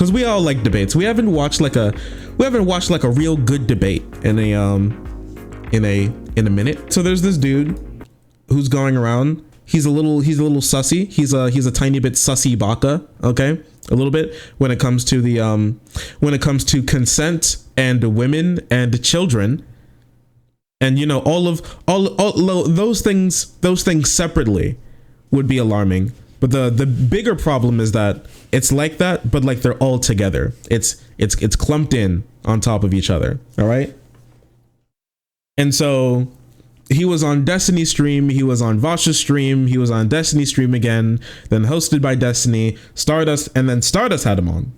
because we all like debates. We haven't watched like a real good debate in a minute. So there's this dude who's going around. He's a little sussy. He's a tiny bit sussy baka. Okay, a little bit when it comes to consent and women and children, and you know all those things separately would be alarming. But the bigger problem is that it's like that, but like they're all together. It's clumped in on top of each other. All right. And so he was on Destiny stream, he was on Vasha's stream, he was on Destiny stream again, then hosted by Destiny, Stardust, and then Stardust had him on.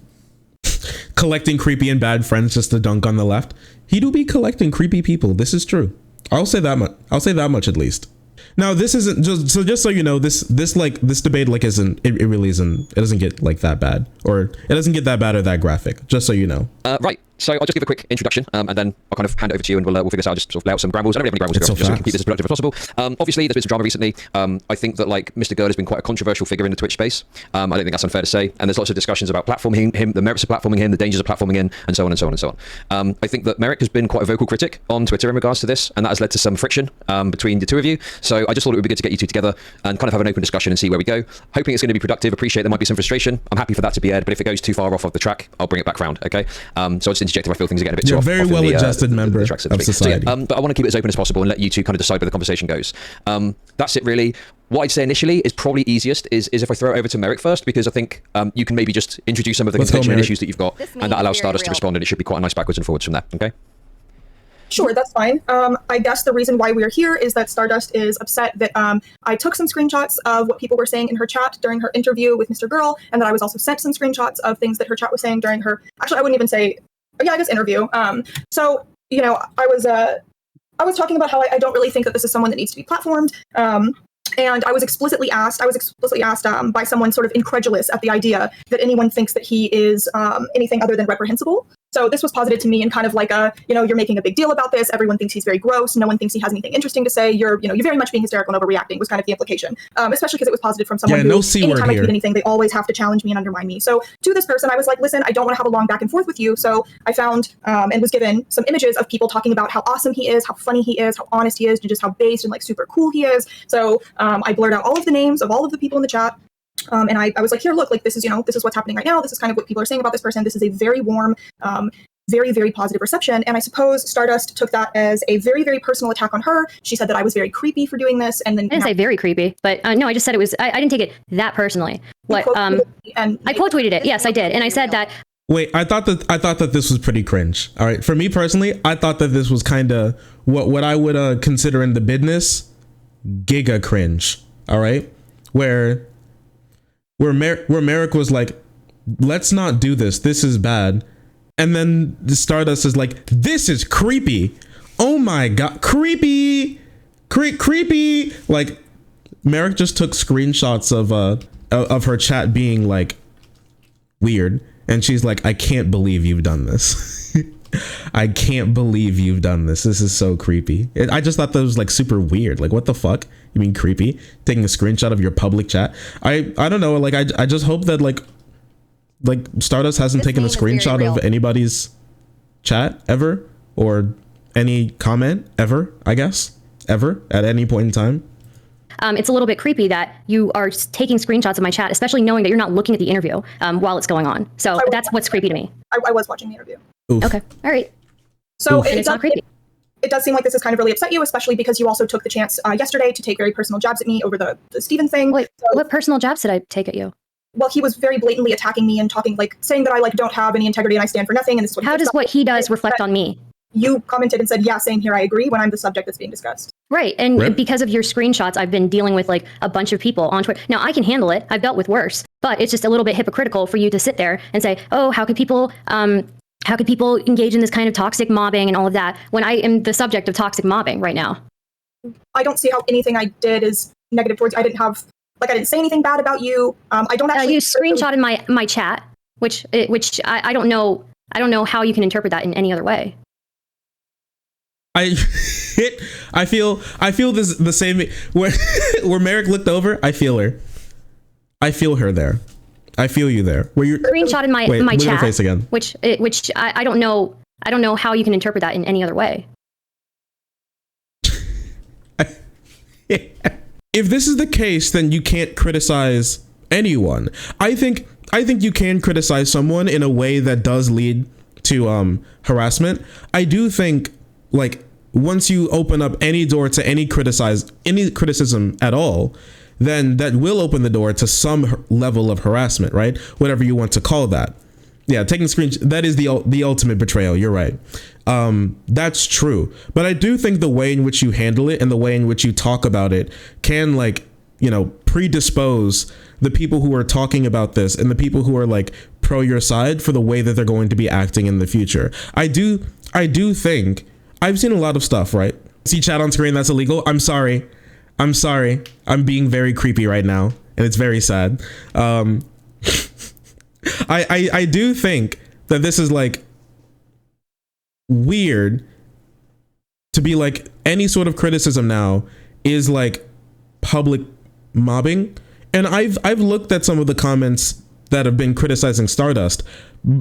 Collecting creepy and bad friends just to dunk on the left. He do be collecting creepy people. This is true. I'll say that much. I'll say that much at least. Now this isn't just so you know, this debate like isn't it really isn't, it doesn't get like that bad, or it doesn't get that bad or that graphic, just so you know. Right. So I'll just give a quick introduction, and then I'll kind of hand it over to you, and we'll figure this out. Just sort of lay out some brambles. I don't really have any brambles to go, just so we can keep this as productive as possible. Obviously, there's been some drama recently. I think that like Mr. Gerd has been quite a controversial figure in the Twitch space. I don't think that's unfair to say. And there's lots of discussions about platforming him, the merits of platforming him, the dangers of platforming him, and so on and so on and so on. I think that Merrick has been quite a vocal critic on Twitter in regards to this, and that has led to some friction between the two of you. So I just thought it would be good to get you two together and kind of have an open discussion and see where we go. Hoping it's going to be productive. Appreciate there might be some frustration. I'm happy for that to be aired, but if it goes too far off of the track, I'll bring it back round. Okay. So I'll just interject if I feel things are getting a bit You're too a very well-adjusted member of society. So, yeah, but I want to keep it as open as possible and let you two kind of decide where the conversation goes. That's it really. What I'd say initially is probably easiest is if I throw it over to Merrick first, because I think you can maybe just introduce some of the contention and issues that you've got, and that allows Stardust to respond, and it should be quite a nice backwards and forwards from there. Okay. Sure, that's fine. I guess the reason why we're here is that Stardust is upset that I took some screenshots of what people were saying in her chat during her interview with Mr. Girl, and that I was also sent some screenshots of things that her chat was saying during her, actually I wouldn't even say, yeah, I guess interview. So, you know, I was talking about how I don't really think that this is someone that needs to be platformed. And I was explicitly asked by someone sort of incredulous at the idea that anyone thinks that he is anything other than reprehensible. So this was posited to me in kind of like you're making a big deal about this. Everyone thinks he's very gross. No one thinks he has anything interesting to say. You're very much being hysterical and overreacting was kind of the implication. Especially because it was posited from someone who, anytime I tweet anything, they always have to challenge me and undermine me. So to this person, I was like, listen, I don't want to have a long back and forth with you. So I found and was given some images of people talking about how awesome he is, how funny he is, how honest he is, and just how based and like super cool he is. So I blurred out all of the names of all of the people in the chat. And I was like, here, look, like this is what's happening right now. This is kind of what people are saying about this person. This is a very warm, very, very positive reception. And I suppose Stardust took that as a very, very personal attack on her. She said that I was very creepy for doing this. And then I didn't say very creepy, but no, I just said it was, I didn't take it that personally. I quote tweeted it. Yes, I did. And I said that. Wait, I thought that this was pretty cringe. All right. For me personally, I thought that this was kind of what I would consider in the business giga cringe. All right. Where Merrick was like, let's not do this. This is bad. And then the Stardust is like, this is creepy. Oh my God. Creepy. Creepy. Like Merrick just took screenshots of her chat being like weird. And she's like, I can't believe you've done this. I can't believe you've done this. This is so creepy. I just thought that was like super weird. Like, what the fuck? You mean creepy? Taking a screenshot of your public chat? I don't know. Like, I just hope that like Stardust hasn't taken a screenshot of anybody's chat ever, or any comment ever, I guess, ever at any point in time. It's a little bit creepy that you are taking screenshots of my chat, especially knowing that you're not looking at the interview while it's going on. So that's what's creepy to me. I was watching the interview. Oof. Okay. All right. So it's not creepy. It does seem like this has kind of really upset you, especially because you also took the chance yesterday to take very personal jabs at me over the Steven thing. Wait, what personal jabs did I take at you? Well, he was very blatantly attacking me and talking, like, saying that I like don't have any integrity and I stand for nothing. And this is what How does what he does reflect on me? You commented and said, yeah, same here, I agree, when I'm the subject that's being discussed. Right. And because of your screenshots, I've been dealing with like a bunch of people on Twitter. Now I can handle it. I've dealt with worse, but it's just a little bit hypocritical for you to sit there and say, oh, how could people engage in this kind of toxic mobbing and all of that when I am the subject of toxic mobbing right now? I don't see how anything I did is negative towards you. I didn't say anything bad about you. I don't actually. You screenshotted my chat, which I don't know. I don't know how you can interpret that in any other way. I feel this the same where Merrick looked over. I feel her there. I feel you there. Where you screenshotted my wait, my move your chat, face again. which I don't know. I don't know how you can interpret that in any other way. If this is the case, then you can't criticize anyone. I think you can criticize someone in a way that does lead to harassment. I do think, like, once you open up any door to any criticism at all, then that will open the door to some level of harassment, right? Whatever you want to call that. Yeah, taking screenshots, that is the ultimate betrayal. You're right. That's true. But I do think the way in which you handle it and the way in which you talk about it can, like, you know, predispose the people who are talking about this and the people who are like pro your side for the way that they're going to be acting in the future. I do think I've seen a lot of stuff, right? See chat on screen, that's illegal. I'm sorry. I'm being very creepy right now, and it's very sad. I do think that this is like weird to be like any sort of criticism now is like public mobbing. And I've looked at some of the comments that have been criticizing Stardust.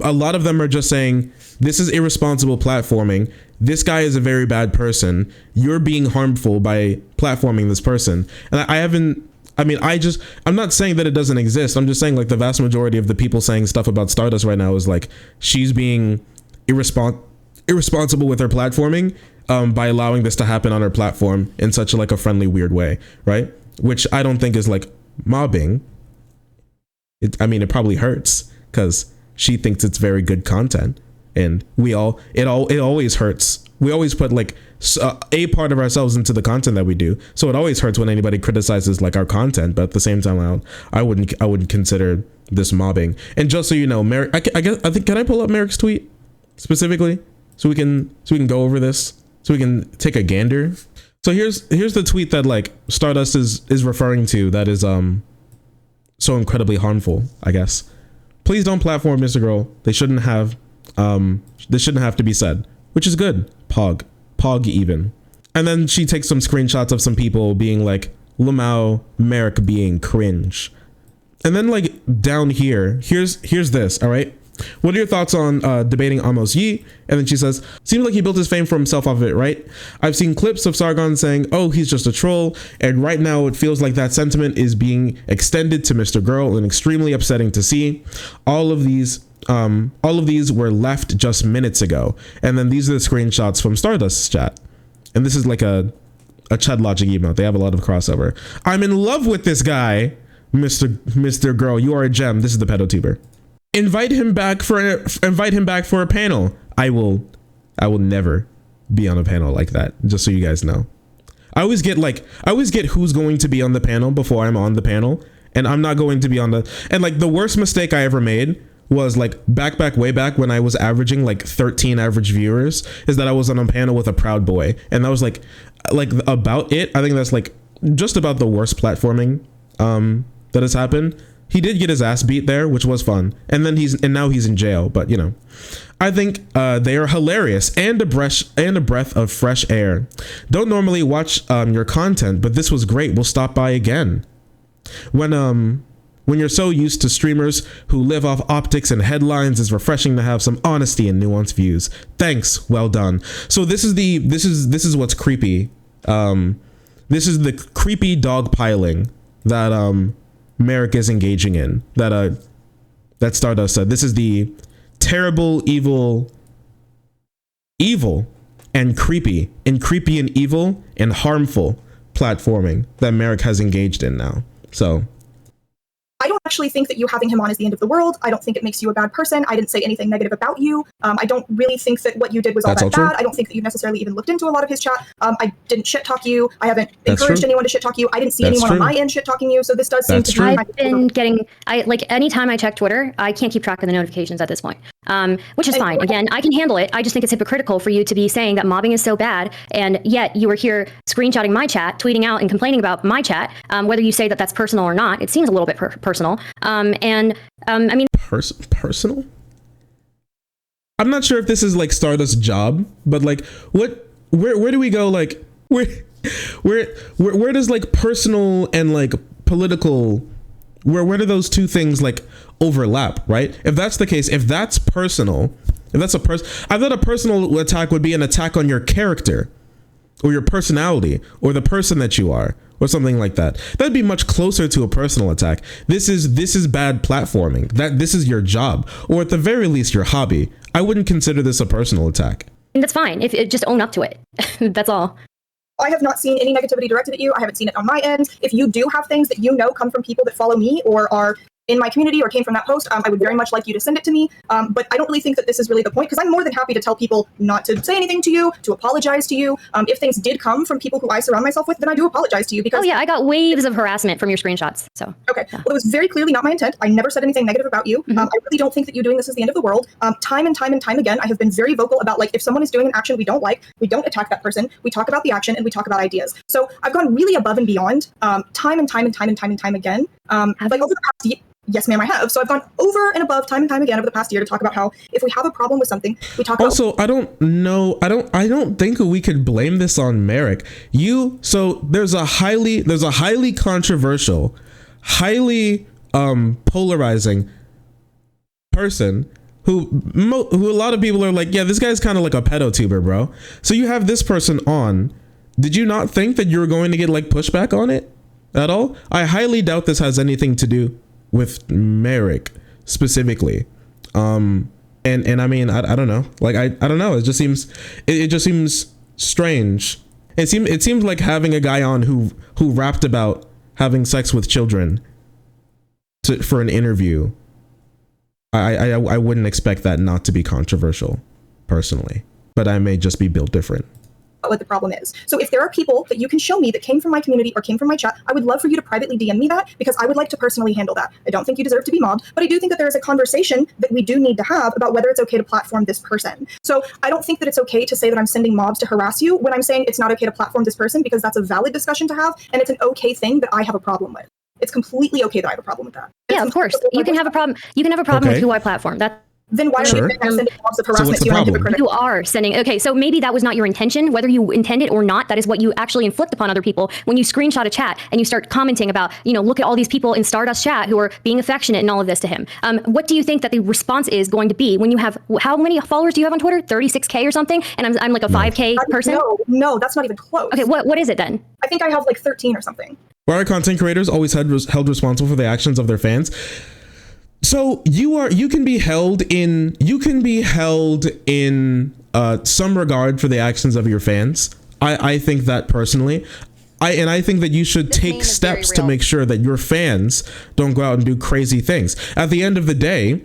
A lot of them are just saying, this is irresponsible platforming. This guy is a very bad person. You're being harmful by platforming this person. And I'm not saying that it doesn't exist. I'm just saying, like, the vast majority of the people saying stuff about Stardust right now is like, she's being irresponsible with her platforming by allowing this to happen on her platform in such a, like, a friendly, weird way, right? Which I don't think is like mobbing. It probably hurts because she thinks it's very good content, and it always hurts. We always put like a part of ourselves into the content that we do, so it always hurts when anybody criticizes like our content. But at the same time, I wouldn't consider this mobbing. And just so you know, Merrick, I think can I pull up Merrick's tweet specifically so we can go over this, so we can take a gander. So here's the tweet that like Stardust is referring to that is so incredibly harmful, I guess. Please don't platform Mr. Girl. They shouldn't have to be said, which is good. Pog even. And then she takes some screenshots of some people being like, Lamau, Merrick being cringe. And then like down here, here's this, all right? What are your thoughts on debating Amos Yee? And then she says, seems like he built his fame for himself off of it, right? I've seen clips of Sargon saying, oh, he's just a troll. And right now it feels like that sentiment is being extended to Mr. Girl, and extremely upsetting to see. All of these were left just minutes ago. And then these are the screenshots from Stardust's chat. And this is like a Chud Logic emote. They have a lot of crossover. I'm in love with this guy, Mr. Girl. You are a gem. This is the pedotuber. Invite him back for a panel. I will never be on a panel like that, just so you guys know. I always get who's going to be on the panel before I'm on the panel, and I'm not going to be on and like the worst mistake I ever made was like way back when I was averaging like 13 average viewers, is that I was on a panel with a Proud Boy, and that was like about it. I think that's like just about the worst platforming that has happened. He did get his ass beat there, which was fun. And now he's in jail, but you know. I think they are hilarious and a breath of fresh air. Don't normally watch your content, but this was great. We'll stop by again. When you're so used to streamers who live off optics and headlines, it's refreshing to have some honesty and nuanced views. Thanks, well done. So this is what's creepy. This is the creepy dog piling that Merrick is engaging in, that Stardust said. This is the terrible, evil and creepy and evil and harmful platforming that Merrick has engaged in now. So I don't actually think that you having him on is the end of the world. I don't think it makes you a bad person. I didn't say anything negative about you. I don't really think that what you did was all that bad. I don't think that you necessarily even looked into a lot of his chat. I didn't shit talk you. I haven't encouraged anyone to shit talk you. I didn't see anyone on my end shit talking you. So this does seem to be. I've been getting, anytime I check Twitter, I can't keep track of the notifications at this point, which is fine. Again, I can handle it. I just think it's hypocritical for you to be saying that mobbing is so bad, and yet you were here screenshotting my chat, tweeting out and complaining about my chat. Whether you say that that's personal or not, it seems a little bit personal. Personal? I'm not sure if this is like Stardust's job, but like where do we go? Like where does like personal and like political, where do those two things like overlap, right? If that's the case, if that's personal, if that's I thought a personal attack would be an attack on your character or your personality or the person that you are or something like that. That'd be much closer to a personal attack. This is bad platforming. This is your job, or at the very least your hobby. I wouldn't consider this a personal attack. And that's fine. If just own up to it. That's all. I have not seen any negativity directed at you. I haven't seen it on my end. If you do have things that you know come from people that follow me or are in my community or came from that post, I would very much like you to send it to me. But I don't really think that this is really the point, because I'm more than happy to tell people not to say anything to you, to apologize to you. If things did come from people who I surround myself with, then I do apologize to you. Because I got waves of harassment from your screenshots. So okay, yeah. Well, it was very clearly not my intent. I never said anything negative about you. I really don't think that you doing this is the end of the world. Time and time again, I have been very vocal about, like, if someone is doing an action we don't like, we don't attack that person. We talk about the action and we talk about ideas. So I've gone really above and beyond, time and time again. Like over the past year. Yes, ma'am, I have. So I've gone over and above time and time again over the past year to talk about how if we have a problem with something, we talk about. Also, I don't think we could blame this on Merrick. So there's a highly controversial, highly polarizing person who a lot of people are like, yeah, this guy's kind of like a pedo-tuber, bro. So you have this person on. Did you not think that you were going to get like pushback on it at all? I highly doubt this has anything to do with Merrick specifically. And I mean, I don't know. Like, I don't know. It just seems strange. It seems like having a guy on who rapped about having sex with children for an interview. I wouldn't expect that not to be controversial personally, but I may just be built different. What the problem is. So if there are people that you can show me that came from my community or came from my chat, I would love for you to privately DM me that, because I would like to personally handle that. I don't think you deserve to be mobbed, but I do think that there is a conversation that we do need to have about whether it's okay to platform this person. So I don't think that it's okay to say that I'm sending mobs to harass you when I'm saying it's not okay to platform this person, because that's a valid discussion to have, and it's an okay thing that I have a problem with. It's completely okay that I have a problem with that. Yeah, of course. You can have a problem. You can have a problem with who I platform. Then why are you sending mobs of harassment to you? You are sending. Okay, so maybe that was not your intention, whether you intend it or not. That is what you actually inflict upon other people when you screenshot a chat and you start commenting about, look at all these people in Stardust chat who are being affectionate and all of this to him. What do you think that the response is going to be when you have, how many followers do you have on Twitter? 36K or something? And I'm like a 5K person? No, that's not even close. Okay, what is it then? I think I have like 13 or something. Why are content creators always held responsible for the actions of their fans? So you can be held in some regard for the actions of your fans. I think that personally. I think that you should take steps to make sure that your fans don't go out and do crazy things. At the end of the day,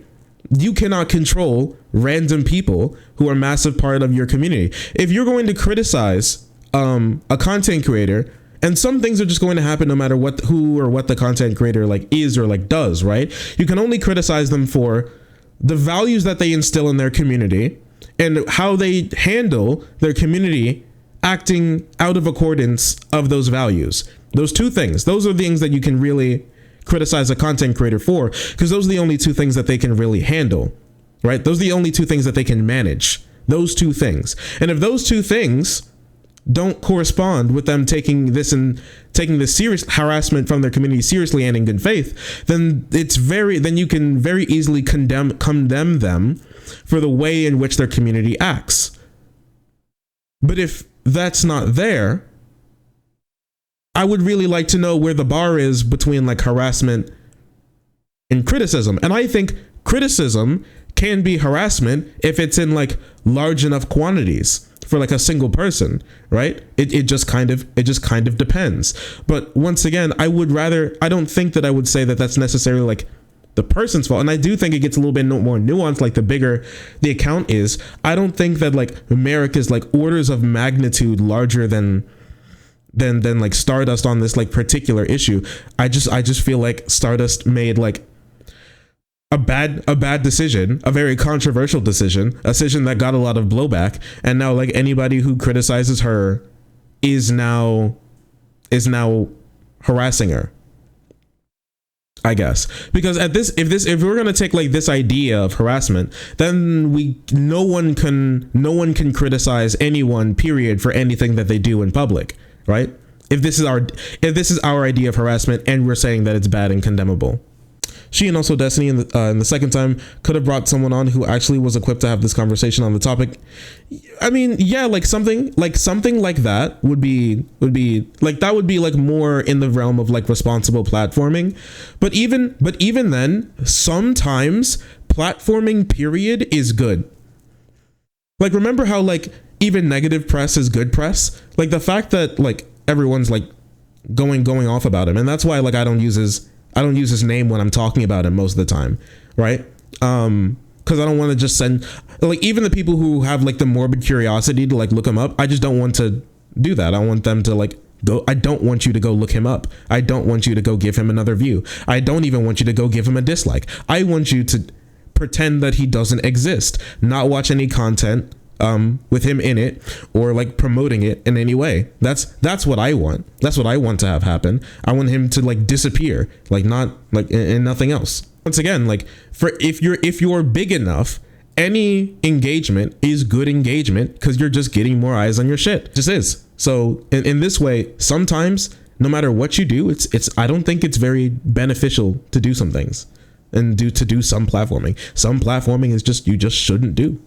you cannot control random people who are a massive part of your community. If you're going to criticize a content creator, and some things are just going to happen no matter who or what the content creator like is or like does, right? You can only criticize them for the values that they instill in their community and how they handle their community acting out of accordance of those values. Those two things, those are the things that you can really criticize a content creator for, because those are the only two things that they can really handle, right? Those are the only two things that they can manage, those two things. And if those two things don't correspond with them taking this serious harassment from their community seriously and in good faith, then you can very easily condemn them for the way in which their community acts. But if that's not there, I would really like to know where the bar is between like harassment and criticism. And I think criticism can be harassment if it's in like large enough quantities for like a single person, right? It just kind of depends. But once again, I don't think that I would say that that's necessarily like the person's fault. And I do think it gets a little bit more nuanced, like the bigger the account is. I don't think that like Merrick is like orders of magnitude larger than like Stardust on this like particular issue. I just feel like Stardust made like a bad decision, a very controversial decision, a decision that got a lot of blowback, and now like anybody who criticizes her is now harassing her, I guess. Because if we're gonna take like this idea of harassment, then no one can criticize anyone, period, for anything that they do in public, right? If this is our idea of harassment and we're saying that it's bad and condemnable. She and also Destiny in the second time could have brought someone on who actually was equipped to have this conversation on the topic. I mean, yeah, like something like that would be like, that would be like more in the realm of like responsible platforming. But even then, sometimes platforming period is good. Like, remember how like even negative press is good press? Like the fact that like everyone's like going off about him, and that's why like I don't use his name when I'm talking about him most of the time, right? Because I don't want to just send, like, even the people who have like the morbid curiosity to like look him up, I just don't want to do that. I want them to like go. I don't want you to go look him up. I don't want you to go give him another view. I don't even want you to go give him a dislike. I want you to pretend that he doesn't exist, not watch any content with him in it or like promoting it in any way. That's what I want. That's what I want to have happen. I want him to like disappear, like not like and nothing else. Once again, like for if you're big enough, any engagement is good engagement because you're just getting more eyes on your shit. It just is. So in this way, sometimes no matter what you do, it's I don't think it's very beneficial to do some things and do some platforming. Some platforming is just, you just shouldn't do.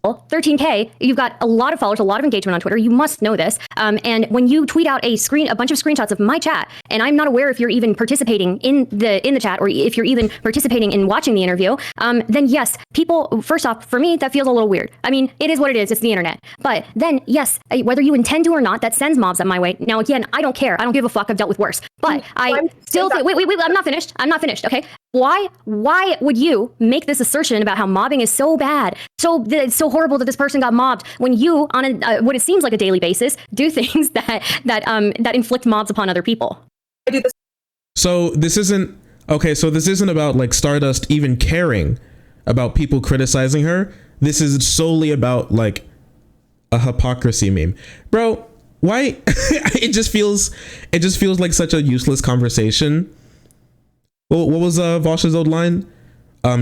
13K, you've got a lot of followers, a lot of engagement on Twitter. You must know this. And when you tweet out a bunch of screenshots of my chat, and I'm not aware if you're even participating in the chat or if you're even participating in watching the interview, then yes, people, first off, for me, that feels a little weird. I mean, it is what it is. It's the internet. But then, yes, whether you intend to or not, that sends mobs at my way. Now, again, I don't care. I don't give a fuck. I've dealt with worse. But I still think, wait, I'm not finished. Okay. Why would you make this assertion about how mobbing is so bad, it's so horrible that this person got mobbed, when you, on what it seems like a daily basis, do things that inflict mobs upon other people? I do this. So this isn't about like Stardust even caring about people criticizing her. This is solely about like a hypocrisy meme, bro. Why? it just feels like such a useless conversation. Well, what was Vosh's old line?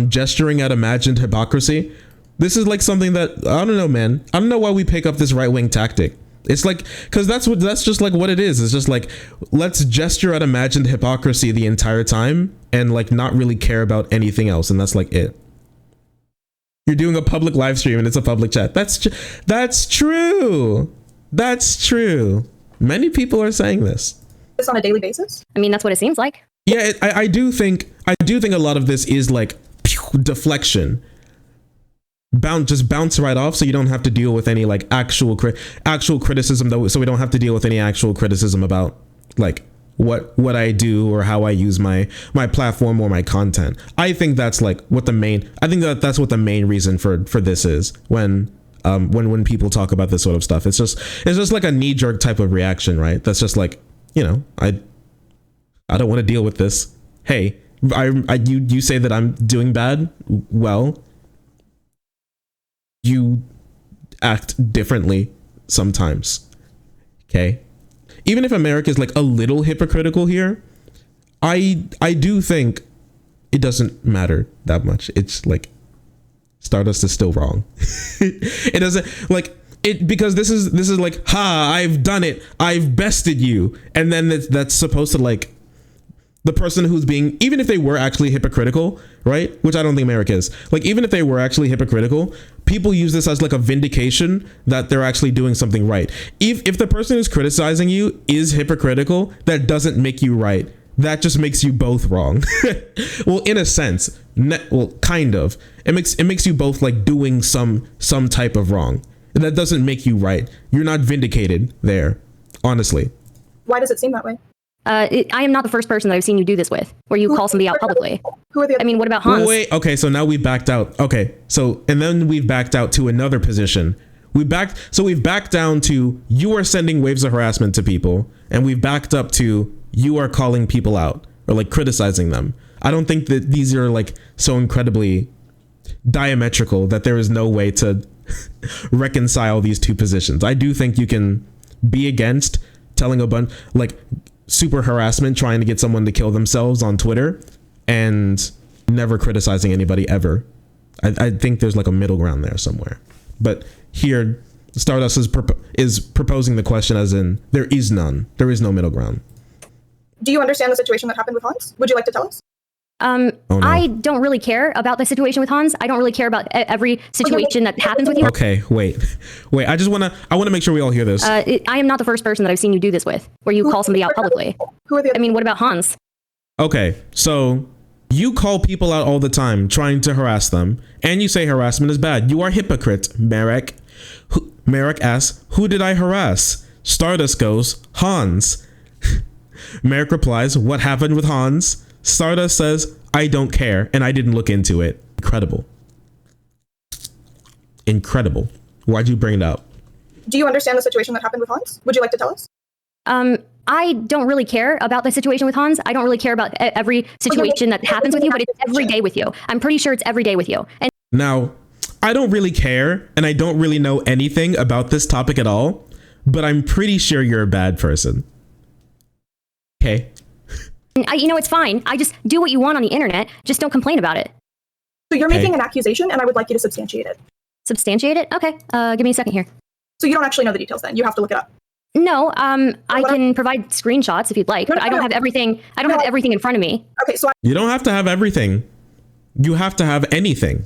Gesturing at imagined hypocrisy. This is like something that, I don't know, man. I don't know why we pick up this right-wing tactic. It's like, because that's just like what it is. It's just like, let's gesture at imagined hypocrisy the entire time and like not really care about anything else. And that's like it. You're doing a public live stream and it's a public chat. That's true. That's true. Many people are saying this On a daily basis? I mean, that's what it seems like. Yeah, I do think a lot of this is like deflection. Just bounce right off, so you don't have to deal with any like actual criticism, though. So we don't have to deal with any actual criticism about like what I do or how I use my platform or my content. I think that's like what that's what the main reason for this is when people talk about this sort of stuff. It's just like a knee-jerk type of reaction, right? That's just like, you know, I don't want to deal with this. Hey, you say that I'm doing bad. Well, you act differently sometimes. Okay. Even if America is like a little hypocritical here, I do think it doesn't matter that much. It's like Stardust is still wrong. It doesn't like it, because this is like, I've done it. I've bested you. And then that's supposed to like, the person who's being, even if they were actually hypocritical, right? Which I don't think Merrick is. Like, even if they were actually hypocritical, people use this as like a vindication that they're actually doing something right. If the person who's criticizing you is hypocritical, that doesn't make you right. That just makes you both wrong. Well, in a sense, kind of. It makes you both like doing some type of wrong. And that doesn't make you right. You're not vindicated there, honestly. Why does it seem that way? I am not the first person that I've seen you do this with, where you call somebody out publicly. Who are the other? I mean, what about Hans? Wait, okay, so now we've backed out. Okay, so, and then we've backed out to another position. We've backed down to you are sending waves of harassment to people, and we've backed up to you are calling people out or like criticizing them. I don't think that these are like so incredibly diametrical that there is no way to reconcile these two positions. I do think you can be against telling a bunch like super harassment, trying to get someone to kill themselves on Twitter, and never criticizing anybody ever. I think there's like a middle ground there somewhere. But here, Stardust is proposing the question as in there is none. There is no middle ground. Do you understand the situation that happened with Hans? Would you like to tell us? Oh, no. I don't really care about the situation with Hans. I don't really care about every situation that happens with you. Okay, wait. I want to make sure we all hear this. I am not the first person that I've seen you do this with, where you call somebody out publicly. Who are the I mean, what about Hans? Okay, so you call people out all the time trying to harass them, and you say harassment is bad. You are hypocrite, Merrick. Merrick asks, who did I harass? Stardust goes, Hans. Merrick replies, what happened with Hans? Stardust says, I don't care, and I didn't look into it. Incredible. Incredible. Why'd you bring it up? Do you understand the situation that happened with Hans? Would you like to tell us? I don't really care about the situation with Hans. I don't really care about every situation that happens with you, but it's every day with you. I'm pretty sure it's every day with you. And now, I don't really care, and I don't really know anything about this topic at all, but I'm pretty sure you're a bad person. Okay. It's fine. I just do what you want on the internet. Just don't complain about it. So you're making an accusation, and I would like you to substantiate it. Substantiate it? Okay. Give me a second here. So you don't actually know the details then. You have to look it up. No, I can provide screenshots if you'd like, but I don't have everything. I don't have everything in front of me. Okay, so You don't have to have everything. You have to have anything.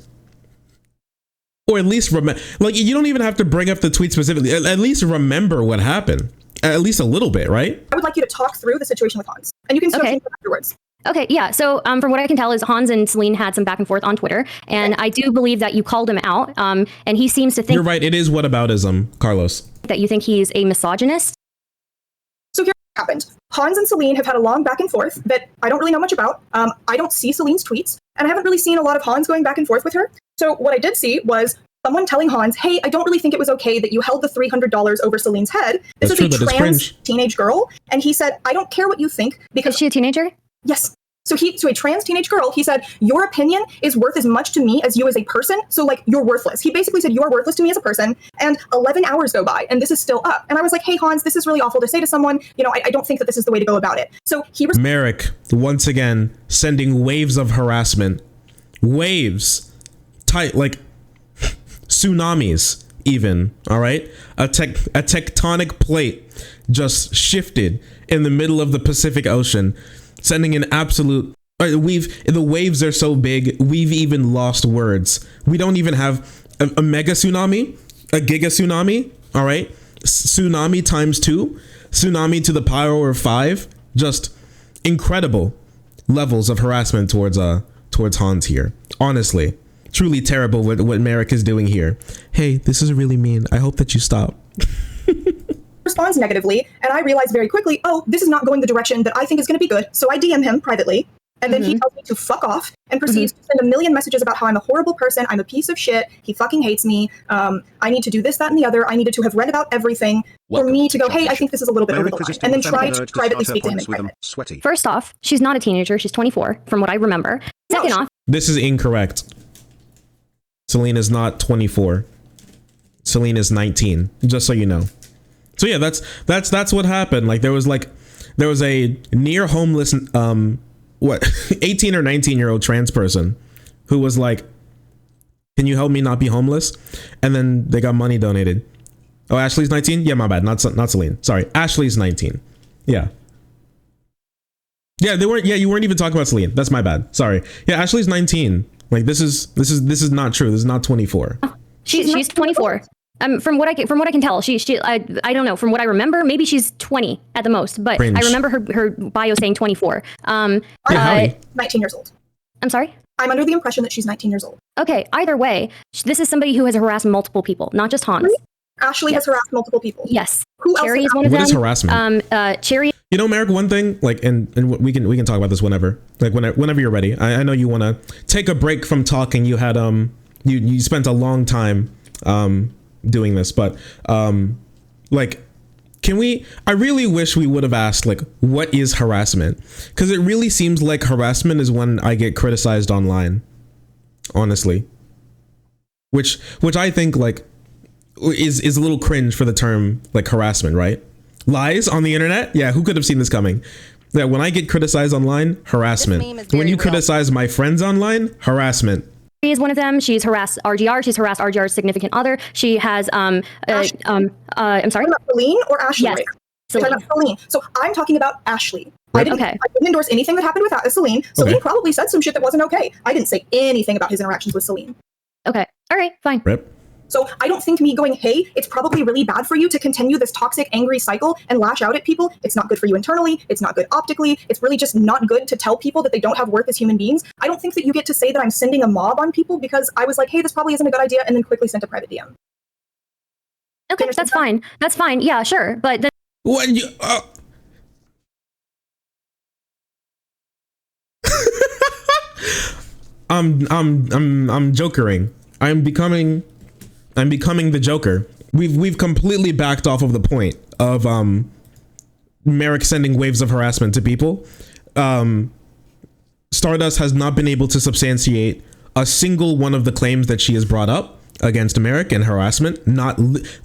Or at least remember, like, you don't even have to bring up the tweet specifically. At least remember what happened. At least a little bit, right? I would like you to talk through the situation with Hans, and you can still change it afterwards. Okay, yeah. So from what I can tell is Hans and Celine had some back and forth on Twitter, and I do believe that you called him out, and he seems to think— You're right, it is whataboutism, Carlos. —that you think he's a misogynist. So here's what happened. Hans and Celine have had a long back and forth that I don't really know much about. I don't see Celine's tweets, and I haven't really seen a lot of Hans going back and forth with her. So what I did see was someone telling Hans, hey, I don't really think it was okay that you held the $300 over Celine's head. This is a trans teenage girl. And he said, I don't care what you think because— Is she a teenager? Yes. So a trans teenage girl, he said, your opinion is worth as much to me as you as a person. So like, you're worthless. He basically said, you are worthless to me as a person. And 11 hours go by and this is still up. And I was like, hey, Hans, this is really awful to say to someone. I don't think that this is the way to go about it. So he was— Merrick, once again, sending waves of harassment. Waves. Tight, like tsunamis even, all right? A tectonic plate just shifted in the middle of the Pacific Ocean, sending an absolute— the waves are so big, we've even lost words. We don't even have a mega tsunami, a giga tsunami, all right? Tsunami times 2, tsunami to the power of 5, just incredible levels of harassment towards Hans here. Honestly, truly terrible what Merrick is doing here. Hey, this is really mean. I hope that you stop. responds negatively, and I realize very quickly, oh, this is not going the direction that I think is going to be good. So I DM him privately, and then he tells me to fuck off and proceeds to send a million messages about how I'm a horrible person, I'm a piece of shit, he fucking hates me, I need to do this, that, and the other, I needed to have read about everything for me to go, hey, I think this is a little bit over the line, and then try to privately speak to him in private. First off, she's not a teenager, she's 24, from what I remember. Second off— This is incorrect. Celine is not 24. Celine is 19, just so you know. So yeah, that's what happened. Like there was a near homeless 18 or 19-year-old trans person who was like, can you help me not be homeless? And then they got money donated. Oh, Ashley's 19? Yeah, my bad. Not Celine. Sorry. Ashley's 19. Yeah. Yeah, you weren't even talking about Celine. That's my bad. Sorry. Yeah, Ashley's 19. Like this is not true. This is not 24. She's 24. From what I can tell, I don't know. From what I remember, maybe she's 20 at the most. But Cringe. I remember her bio saying 24. I'm 19 years old. I'm sorry? I'm under the impression that she's 19 years old. Okay. Either way, this is somebody who has harassed multiple people, not just Hans. Really? Ashley has harassed multiple people. Yes. Who Cherry else? is one of them. What is harassment? Cherry. You know, Merrick, one thing, like, and we can talk about this whenever, like whenever you're ready. I know you want to take a break from talking. You had you spent a long time doing this, but like, I really wish we would have asked, like, what is harassment? Because it really seems like harassment is when I get criticized online, honestly, which I think like is a little cringe for the term like harassment, right? Lies on the internet? Yeah, who could have seen this coming? Yeah, when I get criticized online, harassment. When you criticize my friends online, harassment. She is one of them. She's harassed RGR. She's harassed RGR's significant other. She has I'm sorry. Celine or Ashley? Yes. You're talking about Celine. So I'm talking about Ashley. I didn't endorse anything that happened with Celine. Celine probably said some shit that wasn't okay. I didn't say anything about his interactions with Celine. Okay. All right. Fine. Rip. So I don't think me going, hey, it's probably really bad for you to continue this toxic, angry cycle and lash out at people. It's not good for you internally. It's not good optically. It's really just not good to tell people that they don't have worth as human beings. I don't think that you get to say that I'm sending a mob on people because I was like, hey, this probably isn't a good idea, and then quickly sent a private DM. Okay, that's fine. That's fine. Yeah, sure. But then What you? I'm jokering. I'm becoming the Joker. We've completely backed off of the point of Merrick sending waves of harassment to people. Stardust has not been able to substantiate a single one of the claims that she has brought up against Merrick and harassment.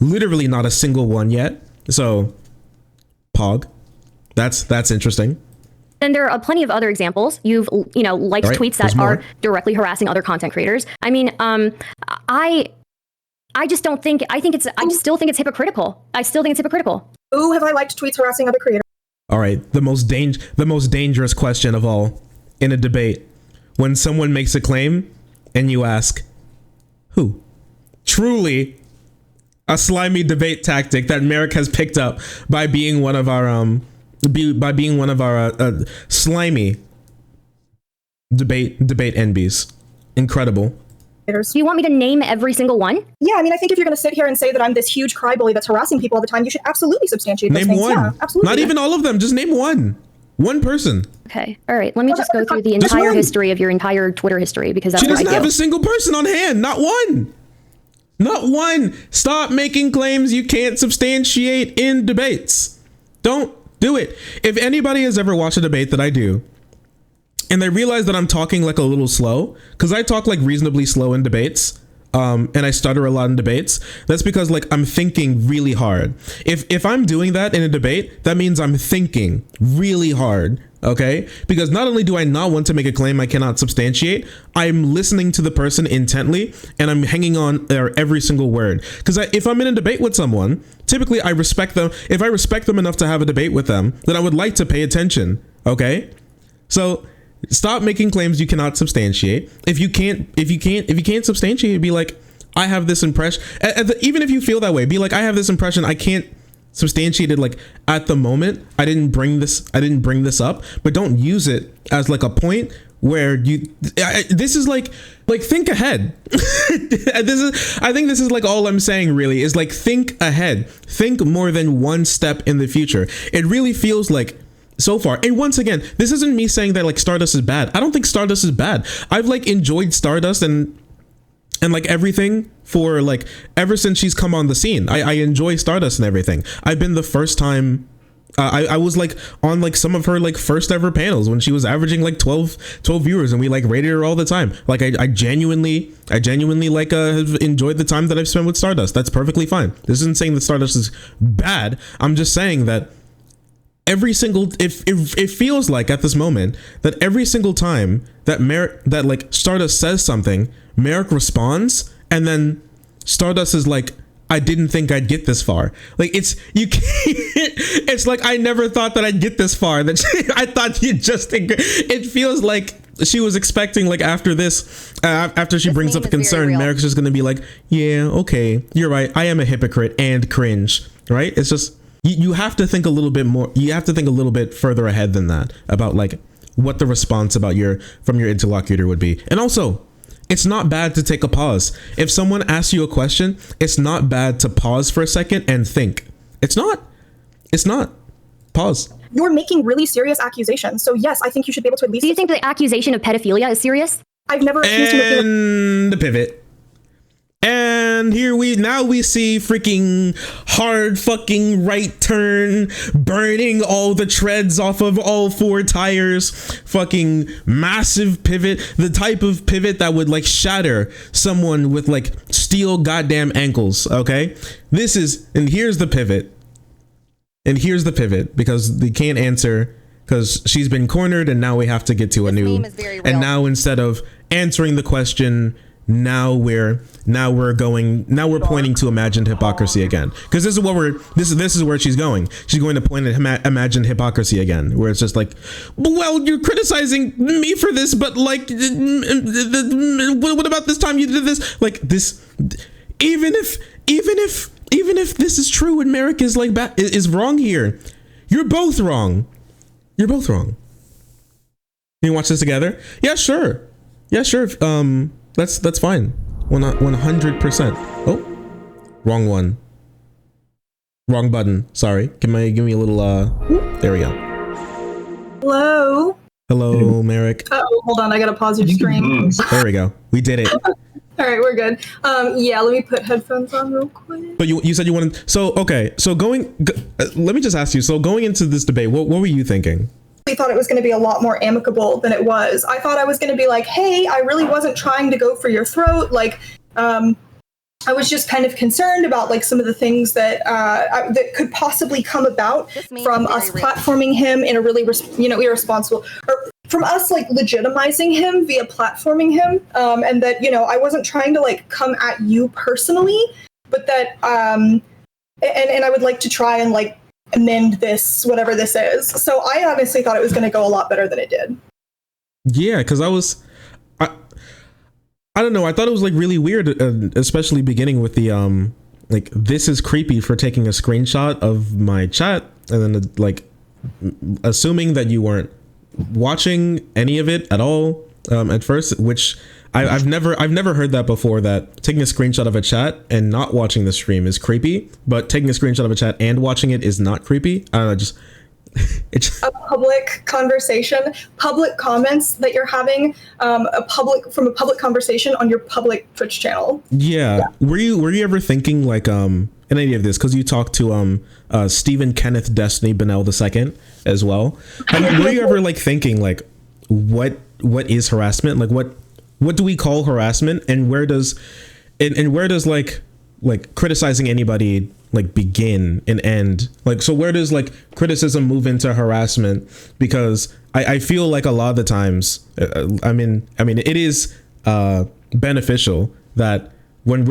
Literally not a single one yet. So, Pog, that's interesting. And there are plenty of other examples. You've, liked tweets that are directly harassing other content creators. I mean, I just don't think, I still think it's hypocritical. I still think it's hypocritical. Ooh, have I liked tweets harassing other creators? All right. The most dangerous question of all in a debate. When someone makes a claim and you ask, who? Truly a slimy debate tactic that Merrick has picked up by being one of our, slimy debate NBs. Incredible. Do you want me to name every single one? Yeah, I mean, I think if you're going to sit here and say that I'm this huge crybaby that's harassing people all the time, you should absolutely substantiate those things. Name one. Yeah, absolutely. Not even all of them. Just name one. One person. Okay. All right. Let me just go through the entire history of your entire Twitter history, because that's what I do. She doesn't have a single person on hand. Not one. Not one. Stop making claims you can't substantiate in debates. Don't do it. If anybody has ever watched a debate that I do, and they realize that I'm talking like a little slow, because I talk like reasonably slow in debates, and I stutter a lot in debates, that's because like I'm thinking really hard. If I'm doing that in a debate, that means I'm thinking really hard, okay? Because not only do I not want to make a claim I cannot substantiate, I'm listening to the person intently, and I'm hanging on their every single word. Because if I'm in a debate with someone, typically I respect them. If I respect them enough to have a debate with them, then I would like to pay attention, okay? So stop making claims you cannot substantiate. If you can't substantiate, be like, I have this impression. Even if you feel that way, be like, I have this impression. I can't substantiate it. Like at the moment, I didn't bring this up, but don't use it as like a point where this is like think ahead. I think this is like all I'm saying really is like, think ahead, think more than one step in the future. It really feels like, so far, and once again, this isn't me saying that like Stardust is bad. I don't think Stardust is bad. I've like enjoyed Stardust and like everything for like ever since she's come on the scene. I enjoy Stardust and everything. I've been the first time I was like on like some of her like first ever panels when she was averaging like 12 viewers, and we like rated her all the time. Like I genuinely like have enjoyed the time that I've spent with Stardust. That's perfectly fine. This isn't saying that Stardust is bad. I'm just saying that every single, it feels like at this moment that every single time that like Stardust says something, Merrick responds, and then Stardust is like, I didn't think I'd get this far. Like it's like, I never thought that I'd get this far. That I thought you'd just think. It feels like she was expecting like after this, after she brings up a concern, Merrick's just gonna be like, yeah, okay, you're right. I am a hypocrite and cringe, right? It's just, you have to think a little bit more. You have to think a little bit further ahead than that about like what the response from your interlocutor would be. And also, it's not bad to take a pause. If someone asks you a question, it's not bad to pause for a second and think. It's not. Pause. You're making really serious accusations. So yes, I think you should be able to at least. Do you think the accusation of pedophilia is serious? I've never accused him of pedophilia. The pivot. And here we see freaking hard fucking right turn, burning all the treads off of all four tires, fucking massive pivot, the type of pivot that would like shatter someone with like steel goddamn ankles, okay? And here's the pivot. Because they can't answer because she's been cornered, and now we have to get to a new, and now instead of answering the question now we're pointing to imagined hypocrisy again, because this is where she's going. She's going to point at imagined hypocrisy again, where it's just like, well, you're criticizing me for this, but like, what about this time you did this? Like this, even if this is true and Merrick is like is wrong here, you're both wrong. You're both wrong. Can you watch this together? Yeah, sure. Yeah, sure. That's fine. 100%. Oh, wrong one. Wrong button. Sorry. Give me a little. There we go. Hello. Hello, Merrick. Oh, hold on. I gotta pause your stream. There we go. We did it. All right, we're good. Yeah, let me put headphones on real quick. But you said you wanted. So okay. So let me just ask you. So going into this debate, what were you thinking? I thought it was going to be a lot more amicable than it was. I thought I was going to be like, hey, I really wasn't trying to go for your throat. Like, I was just kind of concerned about like some of the things that that could possibly come about from us platforming him in a really, irresponsible, or from us like legitimizing him via platforming him. And that, I wasn't trying to like come at you personally, but that, and I would like to try and like amend this, whatever this is. So I honestly thought it was going to go a lot better than it did. Yeah, because I don't know. I thought it was like really weird, especially beginning with the like, this is creepy for taking a screenshot of my chat and then like assuming that you weren't watching any of it at all at first, which I've never heard that before, that taking a screenshot of a chat and not watching the stream is creepy, but taking a screenshot of a chat and watching it is not creepy. I don't know, just it's a public conversation, public comments that you're having, a public conversation on your public Twitch channel. Yeah. Were you ever thinking like in any of this, because you talked to Stephen Kenneth Destiny Bennell II as well, were you ever like thinking like what is harassment? Like what do we call harassment, and where does like criticizing anybody like begin and end? Like, so where does like criticism move into harassment? Because I feel like a lot of the times, I mean it is beneficial that when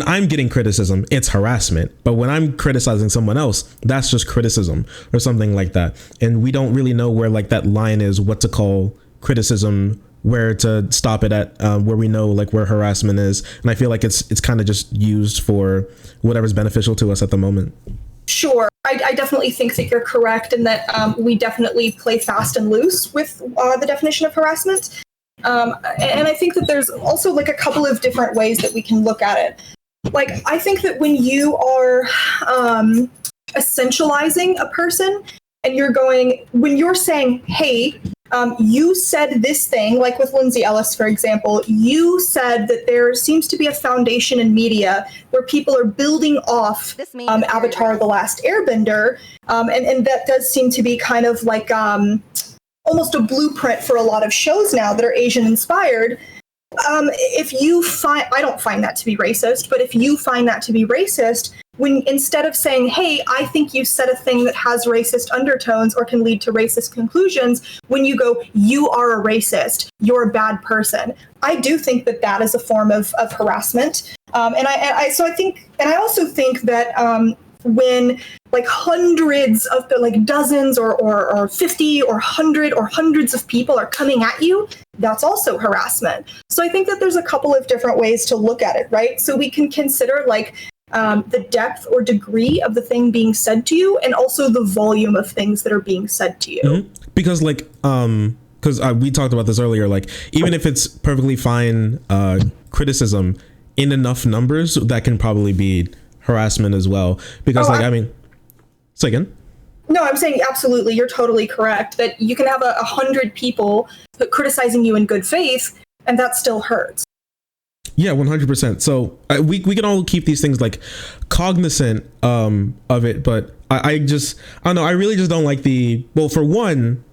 I'm getting criticism, it's harassment, but when I'm criticizing someone else, that's just criticism or something like that. And we don't really know where like that line is, what to call criticism, where to stop it at, where we know like where harassment is. And I feel like it's kind of just used for whatever's beneficial to us at the moment. Sure. I definitely think that you're correct, and that we definitely play fast and loose with the definition of harassment. And I think that there's also like a couple of different ways that we can look at it. Like, I think that when you are essentializing a person and when you're saying, hey, you said this thing, like with Lindsay Ellis, for example, you said that there seems to be a foundation in media where people are building off Avatar: The Last Airbender. And that does seem to be kind of like almost a blueprint for a lot of shows now that are Asian inspired. If you I don't find that to be racist, but if you find that to be racist, when instead of saying, hey, I think you said a thing that has racist undertones or can lead to racist conclusions, when you go, you are a racist, you're a bad person, I do think that that is a form of harassment. And I also think that when like hundreds of like dozens or 50 or 100 or hundreds of people are coming at you, that's also harassment. So I think that there's a couple of different ways to look at it, right? So we can consider like the depth or degree of the thing being said to you, and also the volume of things that are being said to you. Mm-hmm. Because like, because we talked about this earlier, like even if it's perfectly fine criticism in enough numbers, that can probably be harassment as well. Because say again? No, I'm saying absolutely. You're totally correct that you can have 100 people criticizing you in good faith, and that still hurts. Yeah, 100%. So we can all keep these things like cognizant of it, but I don't know. I really just don't like for one,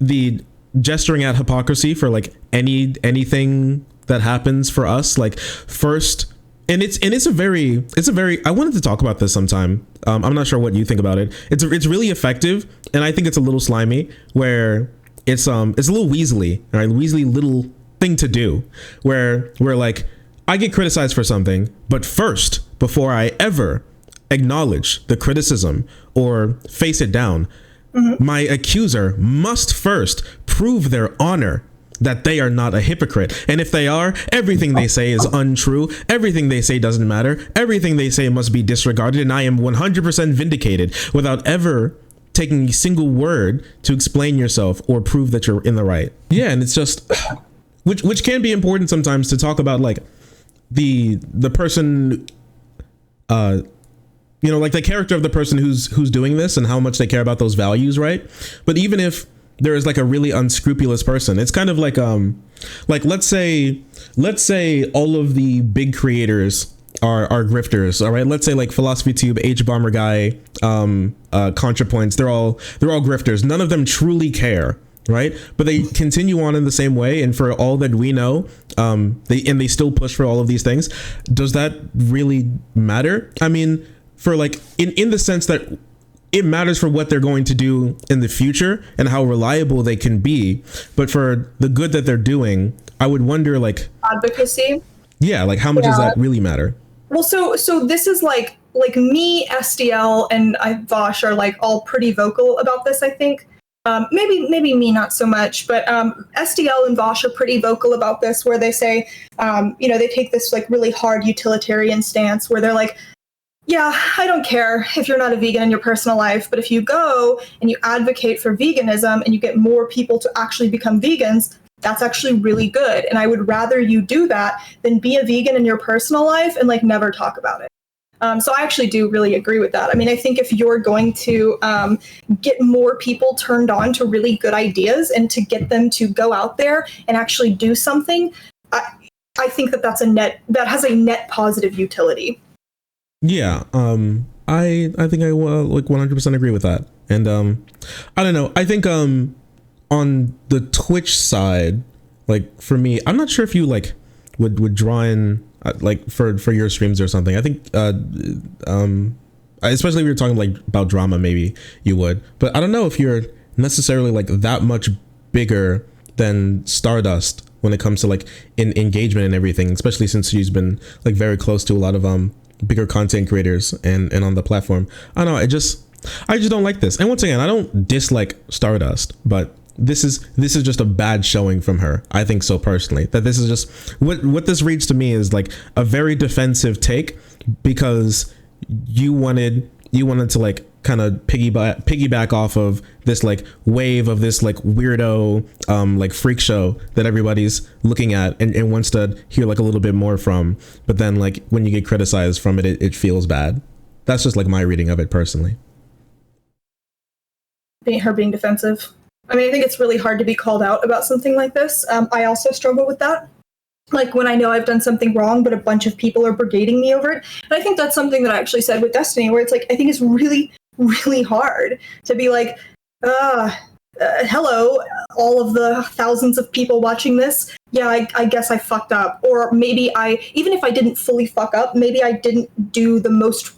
the gesturing at hypocrisy for like anything that happens for us, like first. And it's a very I wanted to talk about this sometime. I'm not sure what you think about it. It's really effective, and I think it's a little slimy, where it's a little weaselly, all right? Weaselly little thing to do, where we're like, I get criticized for something, but first, before I ever acknowledge the criticism or face it down, my accuser must first prove their honor that they are not a hypocrite. And if they are, everything they say is untrue. Everything they say doesn't matter. Everything they say must be disregarded. And I am 100% vindicated without ever taking a single word to explain yourself or prove that you're in the right. Yeah, and it's just, which can be important sometimes to talk about, like the person, you know, like the character of the person who's doing this and how much they care about those values, right? But even if there is like a really unscrupulous person, it's kind of like let's say all of the big creators are grifters, all right? Let's say like PhilosophyTube, H Bomber Guy, ContraPoints, they're all grifters. None of them truly care, right? But they continue on in the same way, and for all that we know, they still push for all of these things. Does that really matter? I mean, for like in the sense that it matters for what they're going to do in the future and how reliable they can be, but for the good that they're doing, I would wonder, like, advocacy. Yeah, like how much does that really matter? Well, so this is like me, SDL, and Vosh are like all pretty vocal about this, I think. Maybe me not so much, but SDL and Vosh are pretty vocal about this, where they say, you know, they take this like really hard utilitarian stance where they're like, yeah, I don't care if you're not a vegan in your personal life, but if you go and you advocate for veganism and you get more people to actually become vegans, that's actually really good. And I would rather you do that than be a vegan in your personal life and like never talk about it. So I actually do really agree with that. I mean, I think if you're going to get more people turned on to really good ideas and to get them to go out there and actually do something, I think that that has a net positive utility. Yeah, I think I like 100% agree with that. And I don't know. I think on the Twitch side, like for me, I'm not sure if you like would draw in like for your streams or something. I think especially if you're talking like about drama, maybe you would. But I don't know if you're necessarily like that much bigger than Stardust when it comes to like in engagement and everything, especially since she's been like very close to a lot of bigger content creators and on the platform. I don't know, I just don't like this. And once again, I don't dislike Stardust, but this is just a bad showing from her. I think so personally, that this is just what this reads to me is like a very defensive take, because you wanted to like kind of piggyback off of this like wave of this like weirdo like freak show that everybody's looking at and wants to hear like a little bit more from, but then like when you get criticized from it feels bad. That's just like my reading of it personally. Her being defensive. I mean, I think it's really hard to be called out about something like this. I also struggle with that. Like when I know I've done something wrong, but a bunch of people are brigading me over it. And I think that's something that I actually said with Destiny, where it's like, I think it's really, really hard to be like, hello, all of the thousands of people watching this. Yeah, I guess I fucked up. Or maybe even if I didn't fully fuck up, maybe I didn't do the most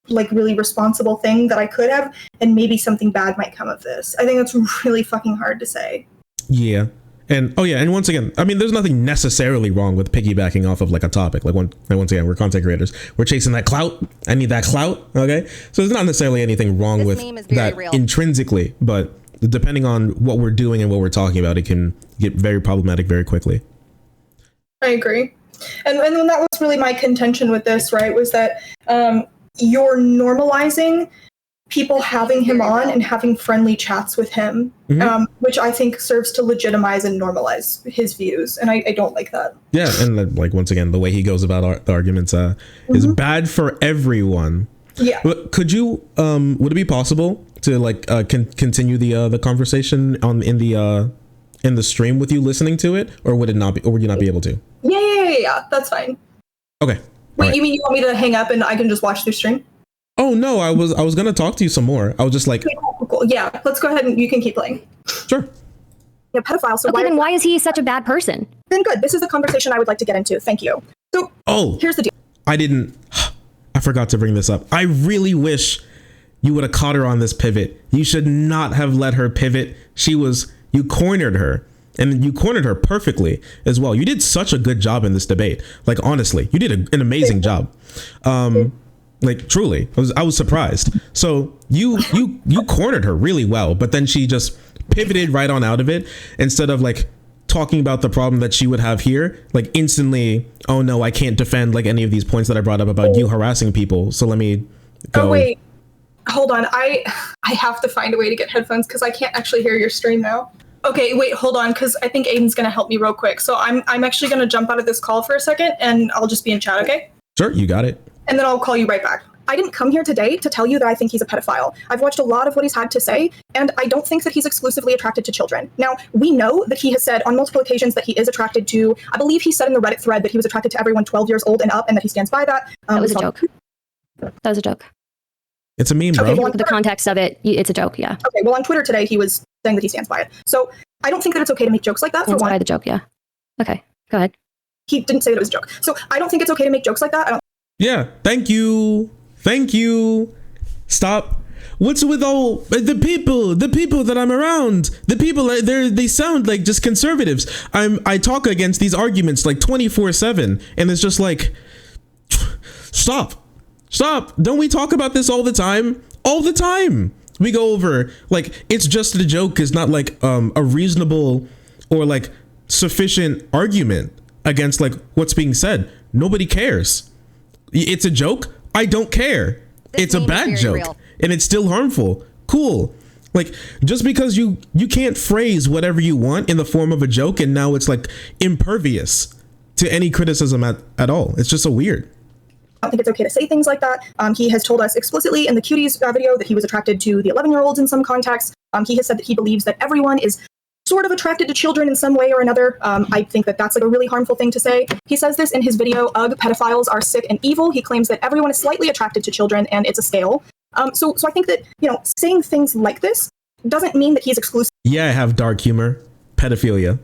like really responsible thing that I could have, and maybe something bad might come of this. I think that's really fucking hard to say. Yeah. And and once again, I mean, there's nothing necessarily wrong with piggybacking off of like a topic. Like once again, we're content creators. We're chasing that clout. I need that clout. Okay, so there's not necessarily anything wrong with that intrinsically, but depending on what we're doing and what we're talking about, it can get very problematic very quickly. I agree, and that was really my contention with this. Right, was that you're normalizing people having him on and having friendly chats with him, which I think serves to legitimize and normalize his views, and I don't like that. Yeah, and like once again, the way he goes about the arguments is bad for everyone. Yeah. Could you would it be possible to like continue the conversation in the stream with you listening to it, or would it not be, or would you not be able to? Yeah, that's fine. Okay. Wait, right. You mean you want me to hang up and I can just watch the stream? Oh no, I was gonna talk to you some more. I was just like, okay, cool. Yeah, let's go ahead and you can keep playing. Sure. Yeah, pedophile. So okay, then why is he such a bad person? Then good. This is a conversation I would like to get into. Thank you. So here's the deal. I forgot to bring this up. I really wish you would have caught her on this pivot. You should not have let her pivot. You cornered her. And you cornered her perfectly as well. You did such a good job in this debate. Like, honestly, you did an amazing job. Like, truly, I was surprised. So you cornered her really well, but then she just pivoted right on out of it instead of like talking about the problem that she would have here, like instantly, oh no, I can't defend like any of these points that I brought up about you harassing people. So let me go. Oh wait, hold on. I have to find a way to get headphones because I can't actually hear your stream now. Okay, wait, hold on, because I think Aiden's gonna help me real quick. So I'm actually gonna jump out of this call for a second, and I'll just be in chat, okay? Sure, you got it. And then I'll call you right back. I didn't come here today to tell you that I think he's a pedophile. I've watched a lot of what he's had to say, and I don't think that he's exclusively attracted to children. Now, we know that he has said on multiple occasions that he is attracted to, I believe he said in the Reddit thread that he was attracted to everyone 12 years old and up, and that he stands by that. That was a joke. That was a joke. It's a meme, bro. Okay, well, The context of it, it's a joke, yeah. Okay, well, on Twitter today, he was saying that he stands by it. So I don't think that it's okay to make jokes like that. Stands by the joke, yeah. Okay, go ahead. He didn't say that it was a joke. So I don't think it's okay to make jokes like that. Yeah, thank you. Stop. What's with all the people that I'm around? The people, they sound like just conservatives. I talk against these arguments like 24/7, and it's just like, stop. Don't we talk about this all the time? All the time. We go over like it's just a joke is not like a reasonable or like sufficient argument against like what's being said. Nobody cares. It's a joke. I don't care. It's a bad joke and it's still harmful. Cool. Like just because you can't phrase whatever you want in the form of a joke and now it's like impervious to any criticism at all. It's just so weird. I don't think it's okay to say things like that. He has told us explicitly in the Cuties video that he was attracted to the 11-year-olds in some contexts. He has said that he believes that everyone is sort of attracted to children in some way or another. I think that that's like a really harmful thing to say. He says this in his video, Ugh, pedophiles are sick and evil. He claims that everyone is slightly attracted to children and it's a scale. So I think that, saying things like this doesn't mean that he's exclusively Yeah, I have dark humor. Pedophilia.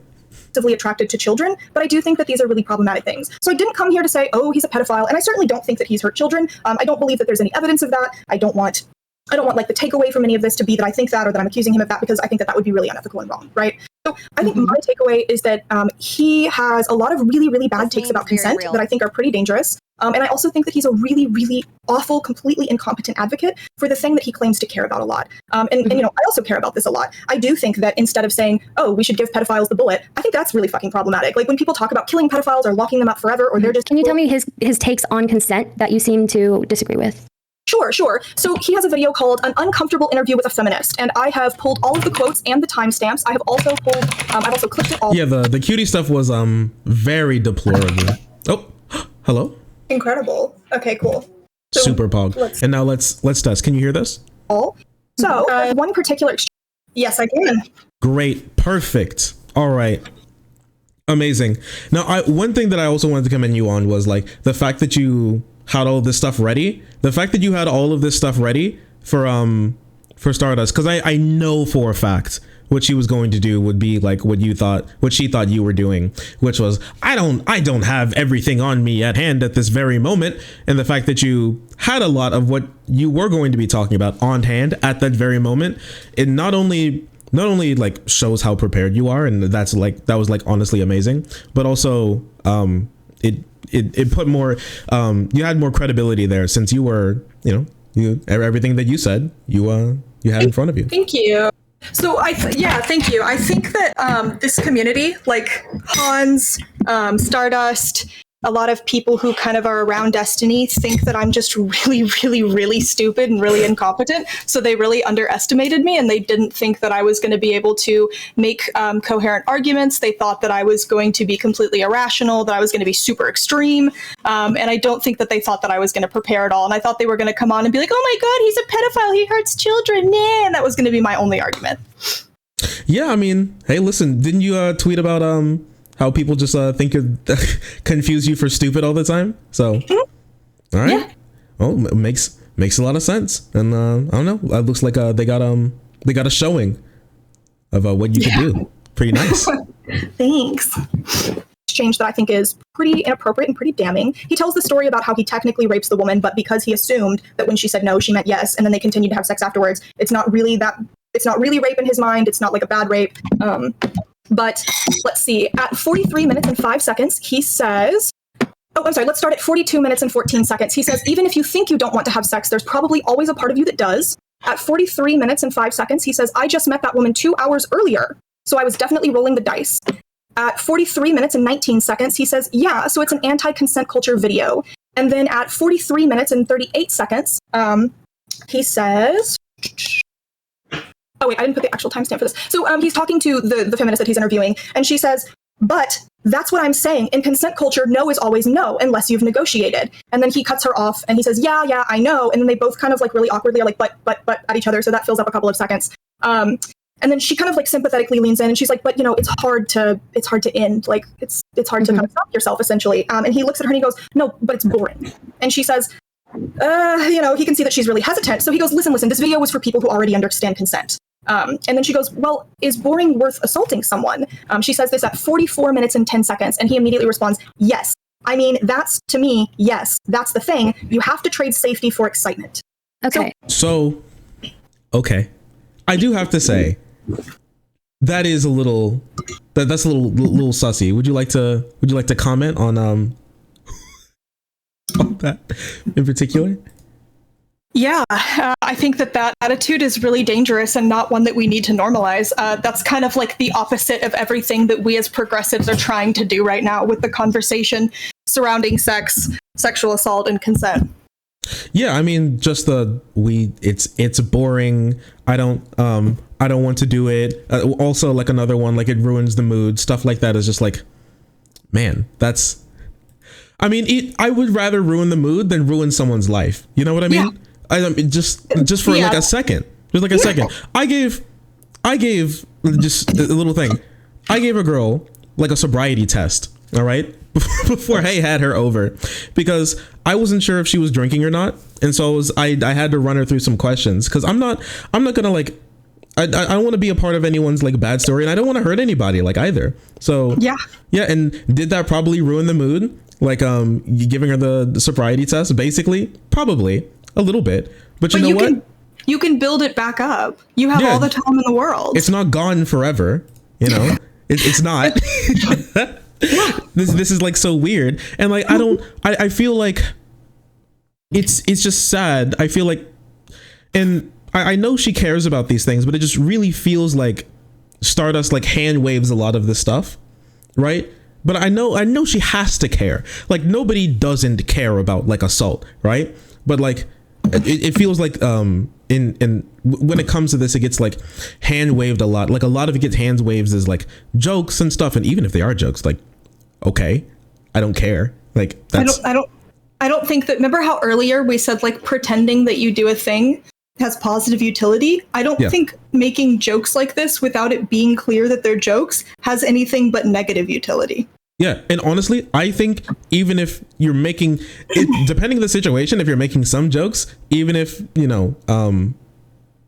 Attracted to children, but I do think that these are really problematic things. So I didn't come here to say, oh, he's a pedophile, and I certainly don't think that he's hurt children. I don't believe that there's any evidence of that. I don't want like the takeaway from any of this to be that I think that or that I'm accusing him of that, because I think that would be really unethical and wrong, right? So I think my takeaway is that he has a lot of really, really bad takes about consent that I think are pretty dangerous. And I also think that he's a really, really awful, completely incompetent advocate for the thing that he claims to care about a lot. And I also care about this a lot. I do think that instead of saying, oh, we should give pedophiles the bullet, I think that's really fucking problematic. Like when people talk about killing pedophiles or locking them up forever, or they're just... Can you tell me his takes on consent that you seem to disagree with? Sure. So he has a video called An Uncomfortable Interview with a Feminist, and I have pulled all of the quotes and the timestamps. I have also pulled, I've also clipped it all. Yeah, the cutie stuff was very deplorable. Oh, hello. Incredible. Okay, cool. So Super pog. And now let's test. Can you hear this? So one particular exchange. Yes, I can. Great. Perfect. All right. Amazing. Now, one thing that I also wanted to commend you on was like the fact that you had all this stuff ready. The fact that you had all of this stuff ready for Stardust, because I know for a fact what she was going to do would be like what she thought you were doing, which was I don't have everything on me at hand at this very moment. And the fact that you had a lot of what you were going to be talking about on hand at that very moment, it not only like shows how prepared you are, and that was like honestly amazing, but also it put more you had more credibility there, since you were everything that you said you had in front of you. Thank you. So thank you. I think that this community, like Hans, Stardust, a lot of people who kind of are around Destiny think that I'm just really, really, really stupid and really incompetent. So they really underestimated me, and they didn't think that I was going to be able to make coherent arguments. They thought that I was going to be completely irrational, that I was going to be super extreme. And I don't think that they thought that I was going to prepare at all. And I thought they were going to come on and be like, oh my God, he's a pedophile. He hurts children. Nah. And that was going to be my only argument. Yeah, I mean, hey, listen, didn't you tweet about how people just think confuse you for stupid all the time? So, all right. Yeah. Well, it makes a lot of sense. And I don't know. It looks like they got a showing of what you could do. Pretty nice. Thanks. Exchange that I think is pretty inappropriate and pretty damning. He tells the story about how he technically rapes the woman, but because he assumed that when she said no, she meant yes, and then they continued to have sex afterwards, it's not really rape in his mind. It's not like a bad rape. But let's see. At 43 minutes and 5 seconds, he says, oh, I'm sorry, let's start at 42 minutes and 14 seconds. He says, even if you think you don't want to have sex, there's probably always a part of you that does. At 43 minutes and 5 seconds, he says, I just met that woman 2 hours earlier, so I was definitely rolling the dice. At 43 minutes and 19 seconds, he says, yeah, so it's an anti-consent culture video. And then at 43 minutes and 38 seconds, he says, oh wait, I didn't put the actual timestamp for this. So he's talking to the feminist that he's interviewing, and she says, but that's what I'm saying. In consent culture, no is always no, unless you've negotiated. And then he cuts her off, and he says, yeah, I know. And then they both kind of like really awkwardly are like, but at each other. So that fills up a couple of seconds. And then she kind of like sympathetically leans in, and she's like, but you know, it's hard to end. Like it's hard to kind of stop yourself, essentially. And he looks at her and he goes, no, but it's boring. And she says, you know, he can see that she's really hesitant. So he goes, listen, this video was for people who already understand consent. And then she goes, well, is boring worth assaulting someone? She says this at 44 minutes and 10 seconds. And he immediately responds, yes. I mean, that's, to me, yes, that's the thing. You have to trade safety for excitement. Okay. So okay. I do have to say, that is a little, that's a little sussy. Would you like to comment on that in particular? Yeah, I think that attitude is really dangerous and not one that we need to normalize. That's kind of like the opposite of everything that we as progressives are trying to do right now with the conversation surrounding sex, sexual assault, and consent. Yeah, I mean, just it's boring. I don't want to do it. Also, like another one, like it ruins the mood. Stuff like that is just like, man, that's. I mean, I would rather ruin the mood than ruin someone's life. You know what I mean? Yeah. I mean, just for like a second, just like a second. I gave just a little thing. I gave a girl like a sobriety test. All right. Before I had her over, because I wasn't sure if she was drinking or not, and so I had to run her through some questions, because I'm not gonna like I don't want to be a part of anyone's like bad story, and I don't want to hurt anybody like either. So yeah, and did that probably ruin the mood? Like giving her the sobriety test, basically, probably a little bit, but you know what? You can build it back up. You have all the time in the world. It's not gone forever, you know. It's not. This is like so weird, and like I feel like it's just sad. I feel like, and I know she cares about these things, but it just really feels like Stardust like hand waves a lot of this stuff, right? But I know she has to care. Like nobody doesn't care about like assault, right? But like it feels like in when it comes to this, it gets like hand waved a lot. Like a lot of it gets hand waves as like jokes and stuff, and even if they are jokes, like okay, I don't care. Like that's, I don't think that. Remember how earlier we said like pretending that you do a thing has positive utility? I don't think making jokes like this without it being clear that they're jokes has anything but negative utility. Yeah, and honestly, I think even if you're making it, depending on the situation, if you're making some jokes, even if even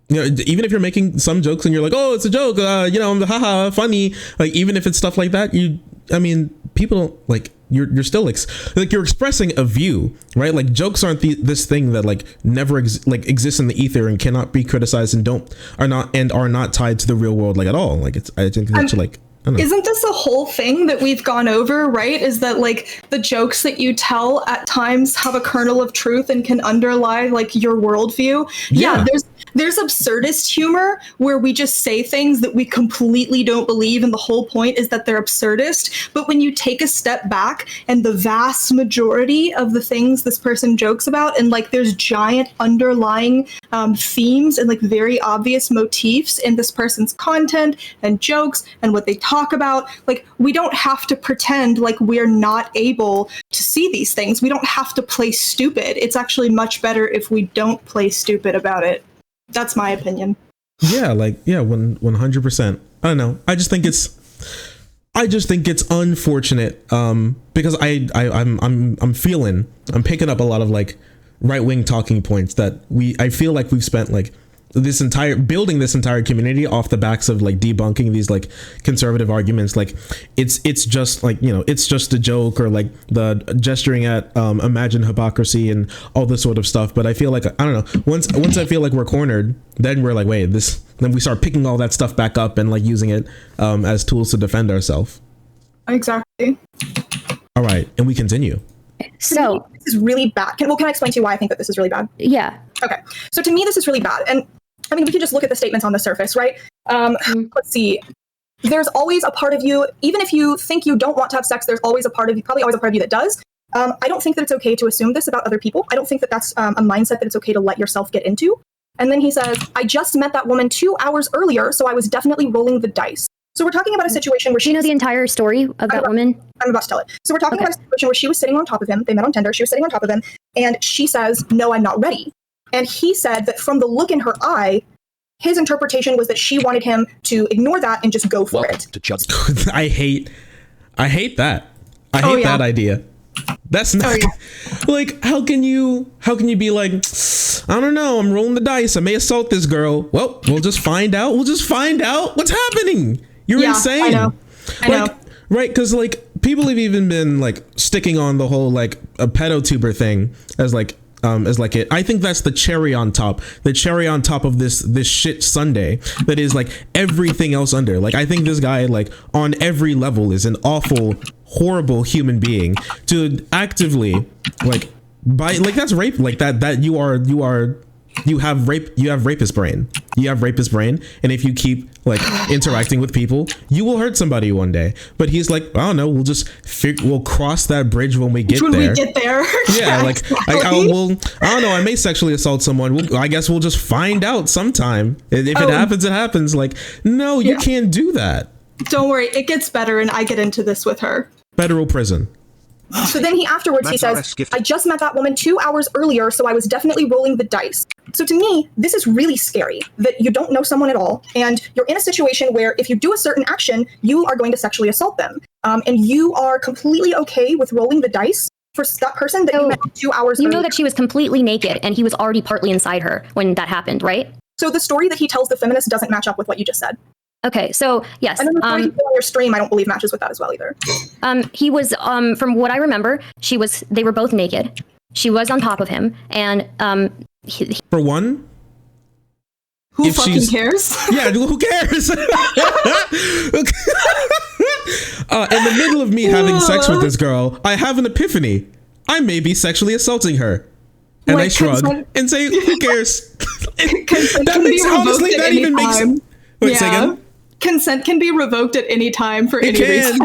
if you're making some jokes and you're like, oh, it's a joke, haha, funny, like even if it's stuff like that, people don't like. You're still like you're expressing a view, right? Like jokes aren't this thing that like never exists in the ether and cannot be criticized and are not tied to the real world like at all. Like I think that's like. Isn't this a whole thing that we've gone over, right? Is that like the jokes that you tell at times have a kernel of truth and can underlie like your worldview? Yeah, there's absurdist humor where we just say things that we completely don't believe, and the whole point is that they're absurdist. But when you take a step back and the vast majority of the things this person jokes about, and like there's giant underlying themes and like very obvious motifs in this person's content and jokes and what they talk about, like we don't have to pretend like we're not able to see these things. We don't have to play stupid. It's actually much better if we don't play stupid about it. That's my opinion. Yeah, 100%. I don't know. I just think it's unfortunate because I'm picking up a lot of like right-wing talking points that I feel like we've spent like building this entire community off the backs of like debunking these like conservative arguments. Like it's just like, it's just a joke, or like the gesturing at imagined hypocrisy and all this sort of stuff. But I feel like, I don't know, once I feel like we're cornered, then we're like, then we start picking all that stuff back up and like using it as tools to defend ourselves. Exactly. All right, and we continue. So this is really bad. Can I explain to you why I think that this is really bad? yeah. Okay. So to me, this is really bad. And I mean, we can just look at the statements on the surface, right? Let's see. There's always a part of you, even if you think you don't want to have sex, there's always a part of you, probably always a part of you that does. I don't think that it's okay to assume this about other people. I don't think that that's a mindset that it's okay to let yourself get into. And then he says, I just met that woman 2 hours earlier, so I was definitely rolling the dice. So we're talking about a situation where Do you know the entire story of that woman? I'm about to tell it. So we're talking about a situation where she was sitting on top of him. They met on Tinder. She was sitting on top of him. And she says, no, I'm not ready. And he said that from the look in her eye, his interpretation was that she wanted him to ignore that and just go for it. To judge. I hate that. I hate that idea. That's not like, how can you be like, I don't know, I'm rolling the dice, I may assault this girl. Well, we'll just find out what's happening. You're insane. I know. Right, because like people have even been like sticking on the whole like a pedotuber thing as like it. I think that's the cherry on top of this shit sundae that is like everything else under. Like I think this guy like on every level is an awful, horrible human being to actively like that's rape. Like that you have rapist brain. And if you keep like interacting with people, you will hurt somebody one day. But he's like, I don't know, we'll cross that bridge when we get there. Yeah, like exactly. I don't know, I may sexually assault someone. I guess we'll just find out sometime. If it happens, it happens. Like, no, you can't do that. Don't worry, it gets better, and I get into this with her. Federal prison. So then he says, I just met that woman 2 hours earlier, so I was definitely rolling the dice. So to me, this is really scary, that you don't know someone at all, and you're in a situation where if you do a certain action, you are going to sexually assault them. And you are completely okay with rolling the dice for that person that you met 2 hours earlier. You know that she was completely naked, and he was already partly inside her when that happened, right? So the story that he tells the feminist doesn't match up with what you just said. Okay, so yes. And then the story on your stream, I don't believe matches with that as well either. He was, from what I remember, they were both naked. She was on top of him, and for one, who fucking cares? Yeah, who cares? In the middle of me having sex with this girl, I have an epiphany. I may be sexually assaulting her. And I shrug and say, who cares? That makes, honestly, that even makes... Wait, say again? Consent can be revoked at any time for any reason.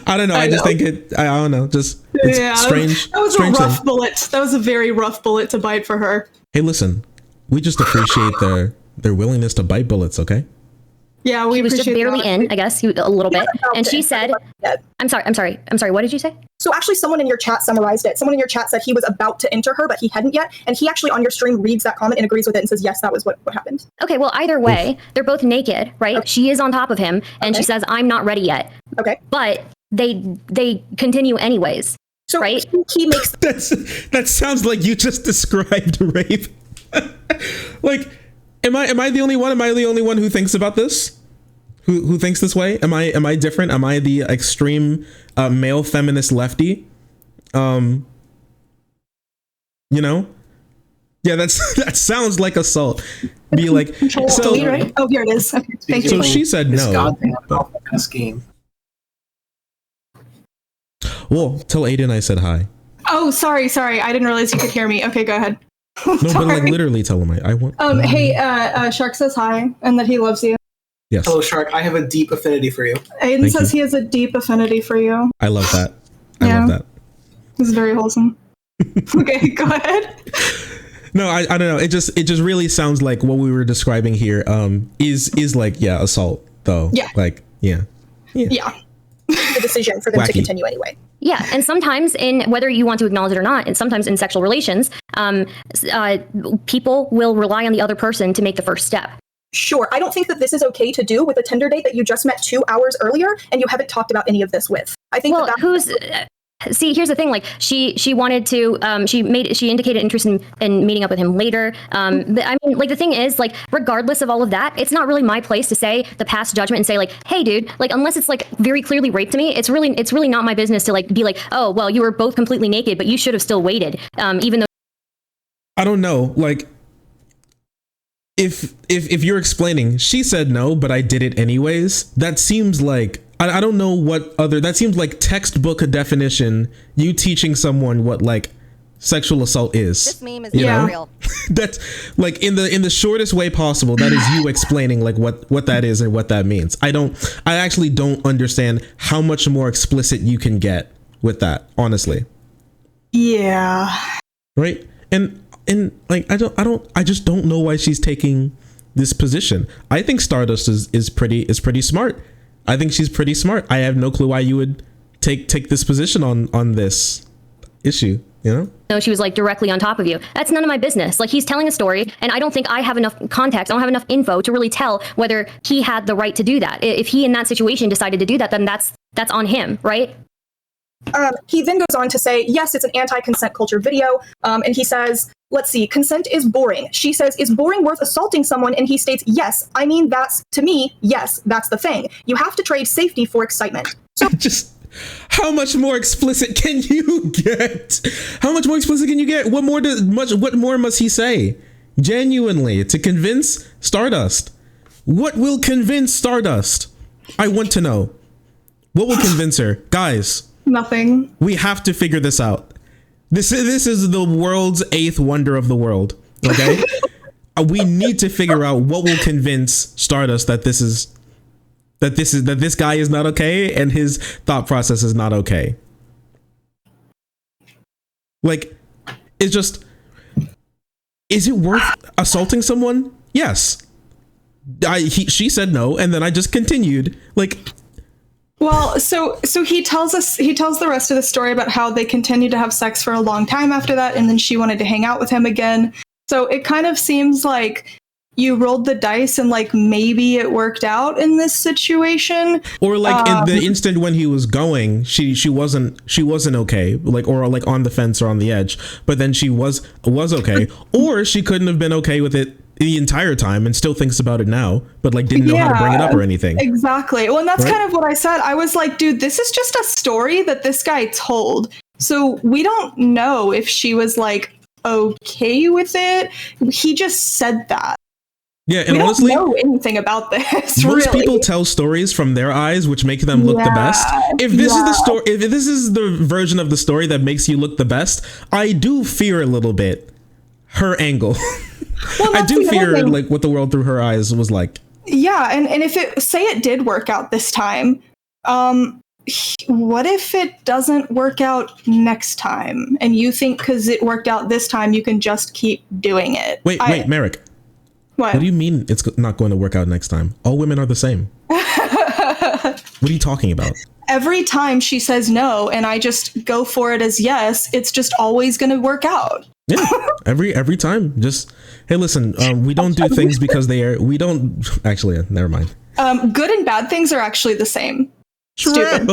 I don't know. I just think I don't know. Just it's strange. That was a rough bullet. That was a very rough bullet to bite for her. Hey, listen. We just appreciate their willingness to bite bullets. Okay. Yeah, we was just barely in, I guess, a little bit. And she said, I'm sorry. What did you say? So actually someone in your chat summarized it. Someone in your chat said he was about to enter her, but he hadn't yet. And he actually on your stream reads that comment and agrees with it and says, yes, that was what happened. Okay, well, either way, they're both naked, right? Okay. She is on top of him and she says, I'm not ready yet. Okay. But they continue anyways. So right? He makes that sounds like you just described rape. Like, am I the only one? Am I the only one who thinks about this? Who thinks this way? Am I different? Am I the extreme male feminist lefty? You know? Yeah, that sounds like assault. Be like, so right? Oh, here it is. Okay, thank you. So she said no. Goddamn scheme. Well, tell Aiden I said hi. Oh, sorry. I didn't realize you could hear me. Okay, go ahead. No, but like literally tell him I want. Hey, Shark says hi and that he loves you. Yes. Hello, Shark. I have a deep affinity for you. Aiden says he has a deep affinity for you. I love that. I love that. It's very wholesome. Okay, go ahead. No, I don't know. It just really sounds like what we were describing here. Is like assault though. Yeah. Like yeah. The decision for them to continue anyway. Yeah, and sometimes whether you want to acknowledge it or not, and sometimes in sexual relations, people will rely on the other person to make the first step. Sure. I don't think that this is okay to do with a Tinder date that you just met 2 hours earlier and you haven't talked about any of this with. I think see, here's the thing. Like she wanted to, she indicated interest in meeting up with him later. But I mean, like the thing is, like, regardless of all of that, it's not really my place to say the past judgment and say like, hey, dude, like, unless it's like very clearly rape to me, it's really not my business to like be like, oh, well, you were both completely naked, but you should have still waited, even though. I don't know, like. if you're explaining, she said no, but I did it anyways, that seems like, I don't know what other, that seems like textbook definition, you teaching someone what like sexual assault is. This meme is not real. That's like in the shortest way possible. That is you explaining like what that is and what that means. I actually don't understand how much more explicit you can get with that, honestly. Yeah. Right? And like I just don't know why she's taking this position. I think Stardust is pretty smart. I think she's pretty smart. I have no clue why you would take this position on this issue, you know? No, she was like directly on top of you. That's none of my business. Like, he's telling a story, and I don't think I have enough context. I don't have enough info to really tell whether he had the right to do that. If he in that situation decided to do that, then that's on him, right? He then goes on to say, yes, it's an anti-consent culture video. And he says, let's see, consent is boring. She says, is boring worth assaulting someone? And he states, yes. I mean, that's, to me, yes, that's the thing. You have to trade safety for excitement. So just how much more explicit can you get? How much more explicit can you get? What more must he say? Genuinely, to convince Stardust. What will convince Stardust? I want to know. What will convince her? Guys. Nothing. We have to figure this out. This is the world's 8th wonder of the world. Okay? We need to figure out what will convince Stardust that this guy is not okay and his thought process is not okay. Like, is it worth assaulting someone? Yes. She said no, and then I just continued. Like, well, so he tells the rest of the story about how they continued to have sex for a long time after that, and then she wanted to hang out with him again. So it kind of seems like you rolled the dice and like maybe it worked out in this situation. Or like in the instant when he was going, she wasn't okay, like, or like on the fence or on the edge, but then she was okay. Or she couldn't have been okay with it the entire time and still thinks about it now, but like didn't know how to bring it up or anything. Exactly. Well, and that's kind of what I said. I was like, dude, this is just a story that this guy told. So we don't know if she was like okay with it. He just said that. Yeah, and we honestly, don't know anything about this. Most really. people tell stories from their eyes, which make them look the best. If this is the story, if this is the version of the story that makes you look the best, I do fear a little bit her angle. Well, I do fear like what the world through her eyes was like. Yeah, and if it did work out this time, what if it doesn't work out next time? And you think because it worked out this time, you can just keep doing it? Wait, Merrick. What do you mean it's not going to work out next time? All women are the same. What are you talking about? Every time she says no and I just go for it as yes, it's just always going to work out. Yeah, every time. Just, hey, listen, we don't do things because we don't, actually, never mind. Good and bad things are actually the same. True.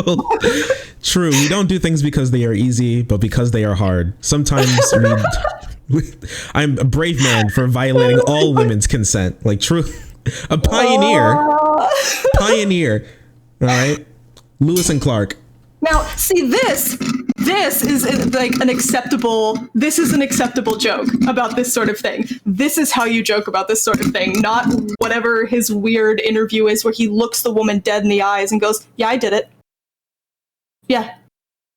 True. We don't do things because they are easy, but because they are hard. Sometimes I'm a brave man for violating all women's consent. Like, true. A pioneer. Pioneer. All right. Lewis and Clark. Now, see, this is like an acceptable joke about this sort of thing. This is how you joke about this sort of thing, not whatever his weird interview is where he looks the woman dead in the eyes and goes, yeah, I did it. Yeah,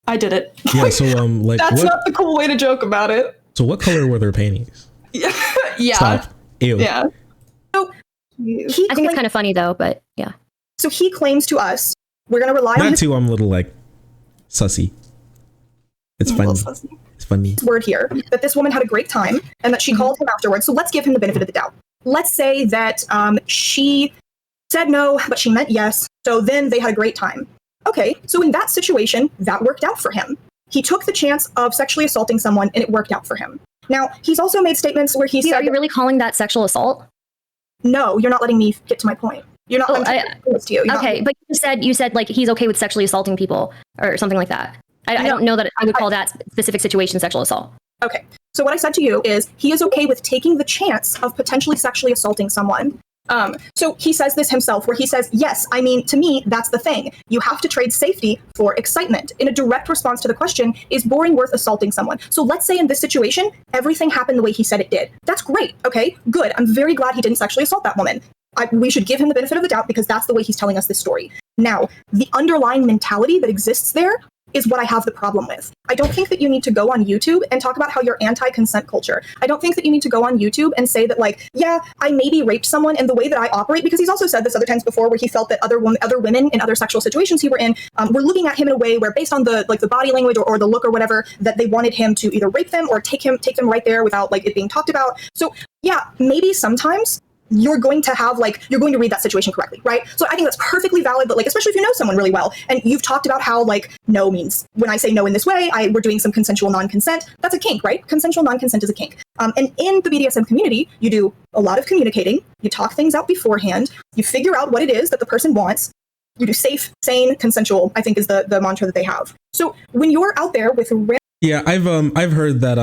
I did it. Yeah, so like that's not the cool way to joke about it. So what color were their panties? Yeah. Stop. Ew. Yeah. So I think it's kind of funny though, but yeah. So he claims to us, we're going to rely on that too. I'm a little like sussy. It's funny. It's funny. Word here that this woman had a great time and that she called him afterwards. So let's give him the benefit of the doubt. Let's say that she said no, but she meant yes. So then they had a great time. Okay, so in that situation, that worked out for him. He took the chance of sexually assaulting someone and it worked out for him. Now, he's also made statements where he said... Are you really calling that sexual assault? No, you're not letting me get to my point. You're not... to you. Okay, but you said like he's okay with sexually assaulting people or something like that. I don't know that I would call that specific situation sexual assault. Okay, so what I said to you is he is okay with taking the chance of potentially sexually assaulting someone So he says this himself, where he says, yes, I mean, to me, that's the thing. You have to trade safety for excitement. In a direct response to the question, is boring worth assaulting someone? So let's say in this situation, everything happened the way he said it did. That's great. Okay, good. I'm very glad he didn't sexually assault that woman. We should give him the benefit of the doubt because that's the way he's telling us this story. Now, the underlying mentality that exists there is what I have the problem with. I don't think that you need to go on YouTube and talk about how you're anti-consent culture. I don't think that you need to go on YouTube and say that, like, yeah, I maybe raped someone in the way that I operate, because he's also said this other times before where he felt that other women in other sexual situations he were in were looking at him in a way where, based on the body language or the look or whatever, that they wanted him to either rape them or take them right there without like it being talked about. So yeah, maybe sometimes you're going to read that situation correctly, right? So I think that's perfectly valid, but like, especially if you know someone really well, and you've talked about how like no means, when I say no in this way, we're doing some consensual non-consent. That's a kink, right? Consensual non-consent is a kink. And in the BDSM community, you do a lot of communicating, you talk things out beforehand, you figure out what it is that the person wants, you do safe, sane, consensual, I think is the mantra that they have. So when you're out there with yeah, I've heard that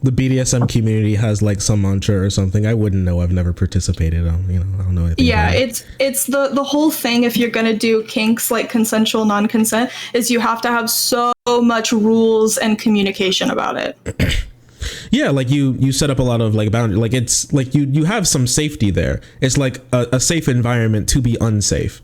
the BDSM community has like some mantra or something. I wouldn't know. I've never participated. I don't know anything. Yeah, it's the whole thing. If you're gonna do kinks like consensual non-consent, is you have to have so much rules and communication about it. Yeah, like you set up a lot of like boundaries. Like it's like you have some safety there. It's like a safe environment to be unsafe.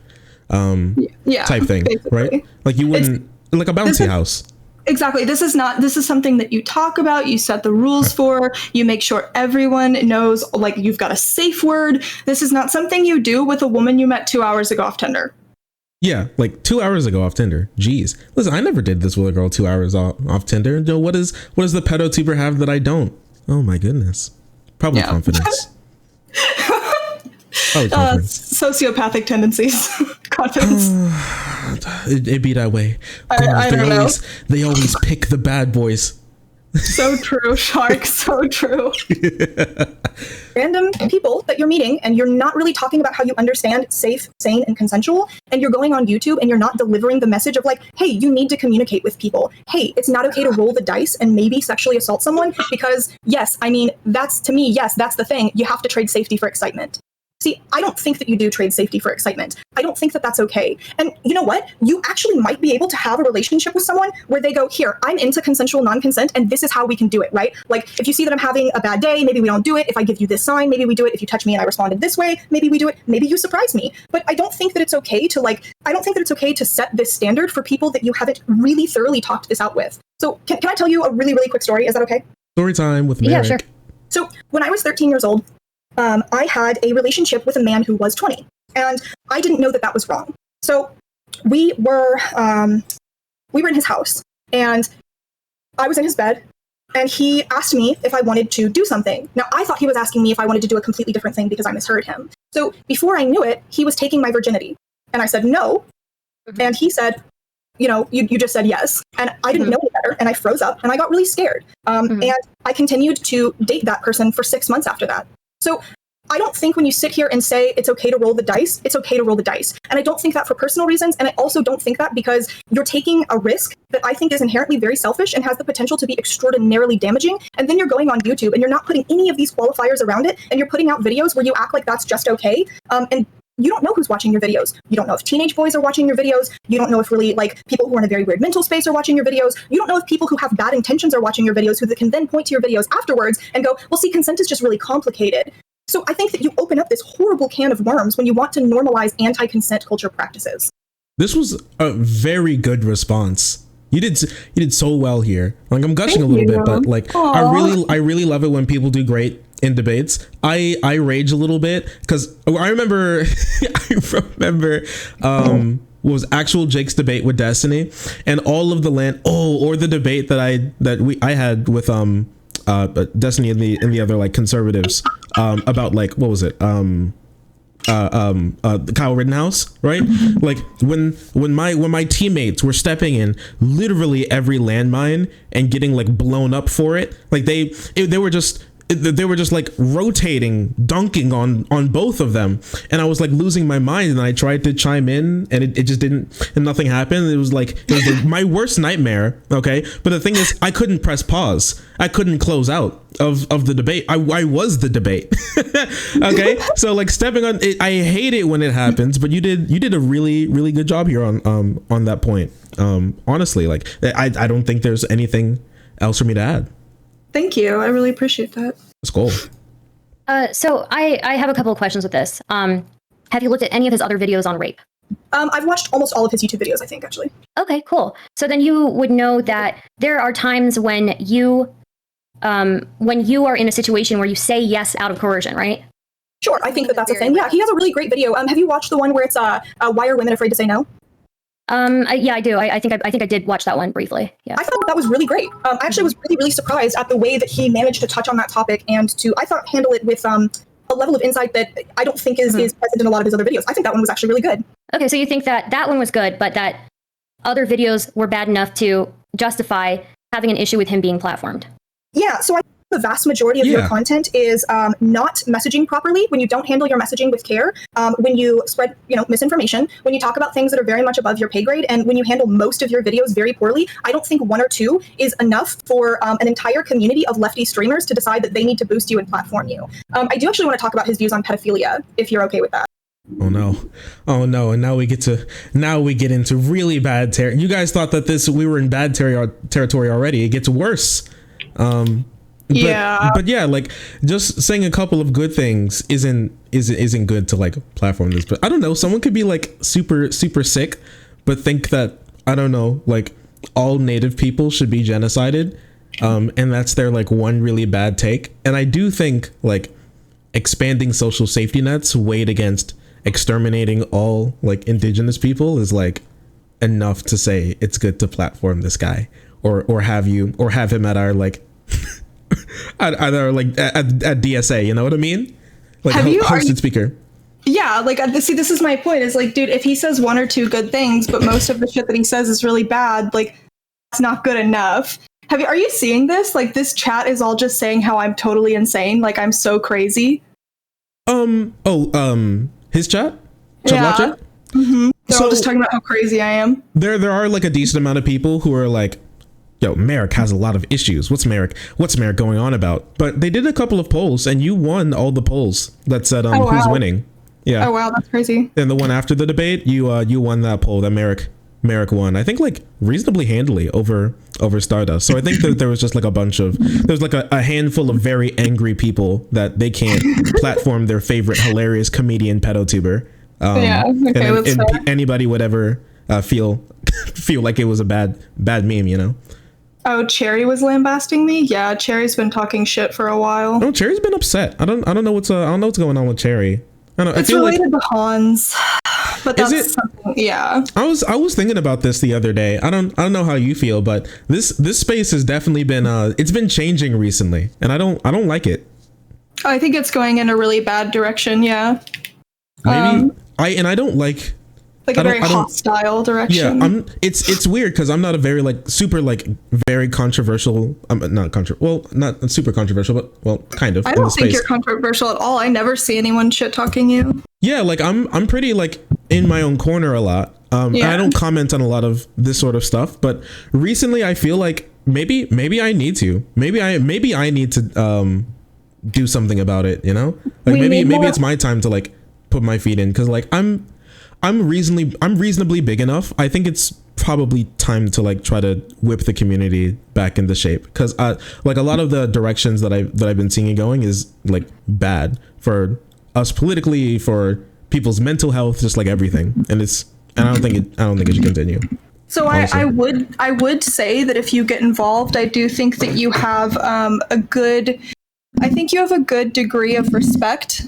Type thing, basically. Right? Like you wouldn't like a bouncy house. Exactly. This is something that you talk about, you set the rules for, you make sure everyone knows, like, you've got a safe word. This is not something you do with a woman you met 2 hours ago off Tinder. Yeah, like 2 hours ago off Tinder. Jeez. Listen, I never did this with a girl 2 hours off Tinder. You know, what does the pedo tuber have that I don't? Oh my goodness. Probably confidence. Sociopathic tendencies. Confidence. It'd be that way. I don't know. They always pick the bad boys. So true, Shark. So true. Random people that you're meeting, and you're not really talking about how you understand safe, sane, and consensual, and you're going on YouTube and you're not delivering the message of like, hey, you need to communicate with people. Hey, it's not okay to roll the dice and maybe sexually assault someone because, yes, I mean, that's the thing. You have to trade safety for excitement. See, I don't think that you do trade safety for excitement. I don't think that that's okay. And you know what? You actually might be able to have a relationship with someone where they go, here, I'm into consensual non-consent, and this is how we can do it, right? Like, if you see that I'm having a bad day, maybe we don't do it. If I give you this sign, maybe we do it. If you touch me and I responded this way, maybe we do it. Maybe you surprise me. But I don't think that it's okay to set this standard for people that you haven't really thoroughly talked this out with. So can I tell you a really, really quick story? Is that okay? Story time with Merrick. Yeah, sure. So when I was 13 years old, I had a relationship with a man who was 20, and I didn't know that was wrong. So we were in his house, and I was in his bed, and he asked me if I wanted to do something. Now, I thought he was asking me if I wanted to do a completely different thing because I misheard him. So before I knew it, he was taking my virginity, and I said no, and he said, you know, you just said yes. And I didn't know any better, and I froze up, and I got really scared. And I continued to date that person for 6 months after that. So I don't think when you sit here and say it's okay to roll the dice, it's okay to roll the dice. And I don't think that for personal reasons. And I also don't think that because you're taking a risk that I think is inherently very selfish and has the potential to be extraordinarily damaging. And then you're going on YouTube and you're not putting any of these qualifiers around it. And you're putting out videos where you act like that's just okay. And you don't know who's watching your videos. You don't know if teenage boys are watching your videos. You don't know if really like people who are in a very weird mental space are watching your videos. You don't know if people who have bad intentions are watching your videos, who can then point to your videos afterwards and go, well, see, consent is just really complicated. So I think that you open up this horrible can of worms when you want to normalize anti-consent culture practices. This was a very good response. You did so well here. Like, I'm gushing a little bit, but like, aww. I really love it when people do great in debates. I rage a little bit because I remember what was actual Jake's debate with Destiny, and all of the or the debate that I had with Destiny and the other like conservatives about like, what was it, Kyle Rittenhouse, right? Like when my teammates were stepping in literally every landmine and getting like blown up for it, like they were just, they were just like rotating, dunking on both of them, and I was like losing my mind. And I tried to chime in, and it just didn't, and nothing happened. It was my worst nightmare. Okay, but the thing is, I couldn't press pause. I couldn't close out of the debate. I was the debate. Okay, so like stepping on it, I hate it when it happens. But you did a really good job here on that point. Honestly, like I don't think there's anything else for me to add. Thank you. I really appreciate that. Let's go. So I have a couple of questions with this. Have you looked at any of his other videos on rape? I've watched almost all of his YouTube videos, I think, actually. Okay, cool. So then you would know that there are times when you are in a situation where you say yes out of coercion, right? Sure, I think that's a thing. Yeah, he has a really great video. Have you watched the one where it's why are women afraid to say no? Yeah, I do. I think I did watch that one briefly. Yeah. I thought that was really great. I actually was really surprised at the way that he managed to touch on that topic and to, I thought, handle it with a level of insight that I don't think is present in a lot of his other videos. I think that one was actually really good. Okay, so you think that one was good, but that other videos were bad enough to justify having an issue with him being platformed? Yeah, so I think the vast majority of your content is not messaging properly, when you don't handle your messaging with care, when you spread misinformation, when you talk about things that are very much above your pay grade, and when you handle most of your videos very poorly. I don't think one or two is enough for an entire community of lefty streamers to decide that they need to boost you and platform you. I do actually want to talk about his views on pedophilia, if you're okay with that. Oh no, and now we get into really bad territory. You guys thought that we were in bad territory already. It gets worse. But yeah, like just saying a couple of good things isn't good to like platform this. But I don't know, someone could be like super sick, but think that, I don't know, like all native people should be genocided, and that's their like one really bad take. And I do think like expanding social safety nets weighed against exterminating all like indigenous people is like enough to say it's good to platform this guy, or have him at our like at DSA, you know what I mean? Like hosted speaker. Yeah, like this is my point, is like, dude, if he says one or two good things, but most of the shit that he says is really bad, like it's not good enough. Are you seeing this? Like this chat is all just saying how I'm totally insane, like I'm so crazy. His chat? Yeah. Chat? Mm-hmm. They're all just talking about how crazy I am. There are like a decent amount of people who are like, yo, Merrick has a lot of issues. What's Merrick going on about? But they did a couple of polls, and you won all the polls that said who's winning. Yeah. Oh wow, that's crazy. And the one after the debate, you won that poll. That Merrick won, I think, like reasonably handily over Stardust. So I think that there was just like there's like a handful of very angry people that they can't platform their favorite hilarious comedian pedotuber. And anybody would ever feel like it was a bad meme, you know? Oh, Cherry was lambasting me? Yeah, Cherry's been talking shit for a while. No, Cherry's been upset. I don't know what's going on with Cherry. I don't know. It's related to Hans. But that's something, yeah. I was thinking about this the other day. I don't know how you feel, but this space has definitely been it's been changing recently, and I don't like it. I think it's going in a really bad direction, yeah. Maybe I don't like a very hostile direction. Yeah, it's weird because I'm not a very like super like very controversial. Not super controversial, but well, kind of. I don't think you're controversial at all. I never see anyone shit talking you. Yeah, like I'm pretty like in my own corner a lot. And I don't comment on a lot of this sort of stuff. But recently, I feel like maybe I need to. Maybe I need to do something about it. You know, like maybe it's my time to like put my feet in, because like I'm reasonably big enough. I think it's probably time to like try to whip the community back into shape, because like a lot of the directions that I've been seeing it going is like bad for us politically, for people's mental health, just like everything. And I don't think it should continue. So I would say that if you get involved, I do think that you have a good degree of respect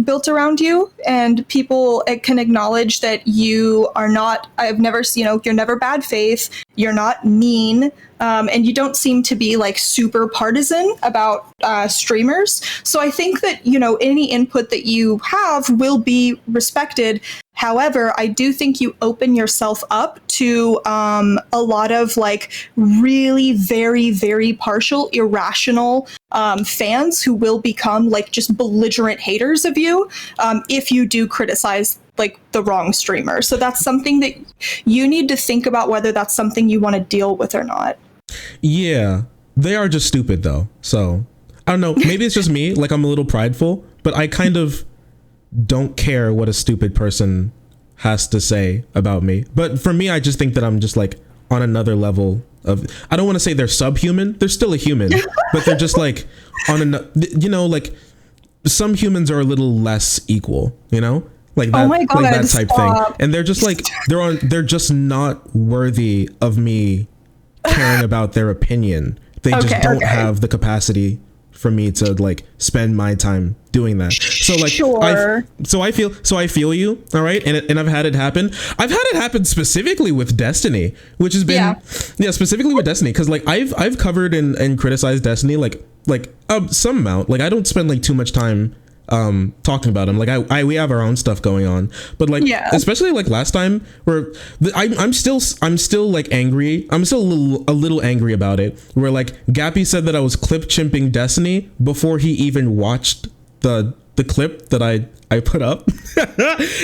built around you, and people can acknowledge that you are not, you're never bad faith, you're not mean, and you don't seem to be like super partisan about streamers. So I think that, any input that you have will be respected. However, I do think you open yourself up to a lot of like really very, very partial, irrational fans who will become like just belligerent haters of you if you do criticize like the wrong streamer. So that's something that you need to think about whether that's something you want to deal with or not. Yeah, they are just stupid though. So I don't know. Maybe it's just me. Like I'm a little prideful, but I kind of don't care what a stupid person has to say about me. But for me, I just think that I'm just like on another level of, I don't want to say they're subhuman. They're still a human, but they're just like on like some humans are a little less equal, like that, oh my God, like that type stop. thing. And they're just like, they're just not worthy of me caring about their opinion. They just don't have the capacity for me to like spend my time doing that. So like, sure. I feel you. All right. And I've had it happen. I've had it happen specifically with Destiny, which has been, specifically with Destiny. Cause like I've covered and criticized Destiny, like some amount. Like I don't spend like too much time talking about him. Like we have our own stuff going on, but like especially like last time where I'm still like angry. I'm still a little angry about it, where like Gappy said that I was clip chimping Destiny before he even watched the clip that I put up.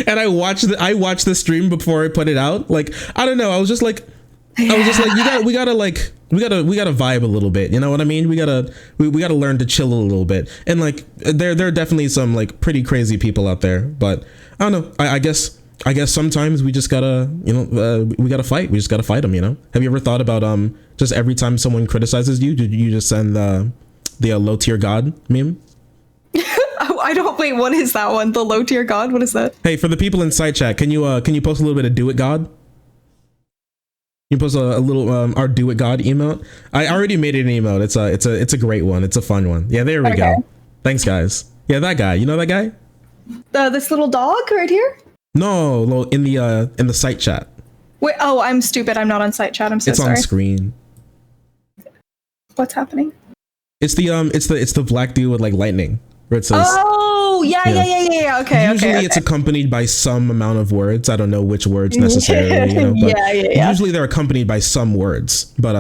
And I watched the stream before I put it out. Like I don't know, I was just like we gotta vibe a little bit, you know what I mean? We gotta learn to chill a little bit. And like there are definitely some like pretty crazy people out there, but I don't know. I guess sometimes we just gotta we gotta fight. We just gotta fight them. Have you ever thought about just every time someone criticizes you, did you just send the low tier god meme? I don't. Wait, what is that one? The low tier god? What is that? Hey, for the people in side chat, can you post a little bit of do it god? You post a little our do it god emote. I already made it an emote. It's a great one. It's a fun one. Yeah, there we go. Thanks, guys. Yeah, that guy. You know that guy? This little dog right here? No, in the site chat. Wait, oh, I'm stupid. I'm not on site chat. I'm so sorry. It's on screen. What's happening? It's the black dude with like lightning. Where it says, oh yeah. Okay. Usually it's accompanied by some amount of words. I don't know which words necessarily. But usually they're accompanied by some words. But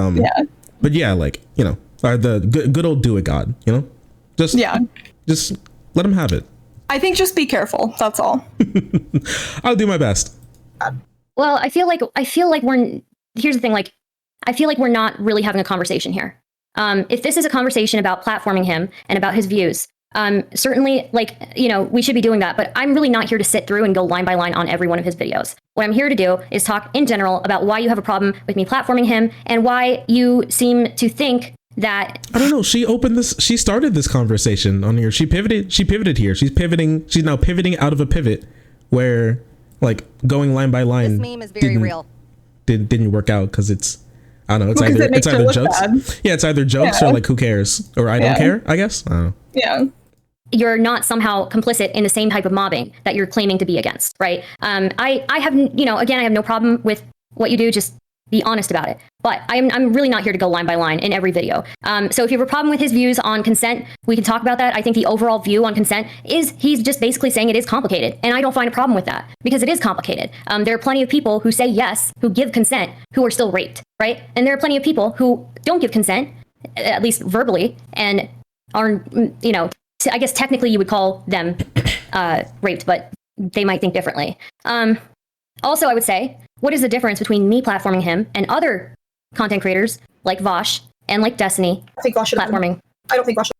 but yeah, like the good old do it god. Just let him have it. I think just be careful. That's all. I'll do my best. Well, I feel like here's the thing. Like, I feel like we're not really having a conversation here. If this is a conversation about platforming him and about his views, certainly, like, we should be doing that. But I'm really not here to sit through and go line by line on every one of his videos. What I'm here to do is talk in general about why you have a problem with me platforming him and why you seem to think that. I don't know. She started this conversation on here. She pivoted here. She's now pivoting out of a pivot where like going line by line. This meme is very real. Didn't work out because it's, I don't know. It's either jokes. Bad. Yeah, it's either jokes or like who cares, or I don't care. I guess. I don't know. Yeah. You're not somehow complicit in the same type of mobbing that you're claiming to be against, right? I have, again, I have no problem with what you do. Just be honest about it. But I'm really not here to go line by line in every video. So if you have a problem with his views on consent, we can talk about that. I think the overall view on consent is he's just basically saying it is complicated. And I don't find a problem with that because it is complicated. There are plenty of people who say yes, who give consent, who are still raped, right? And there are plenty of people who don't give consent, at least verbally, and are, I guess technically you would call them raped, but they might think differently. Also, I would say, what is the difference between me platforming him and other content creators like Vosh and like Destiny I think Vosh platforming? I don't think Vosh.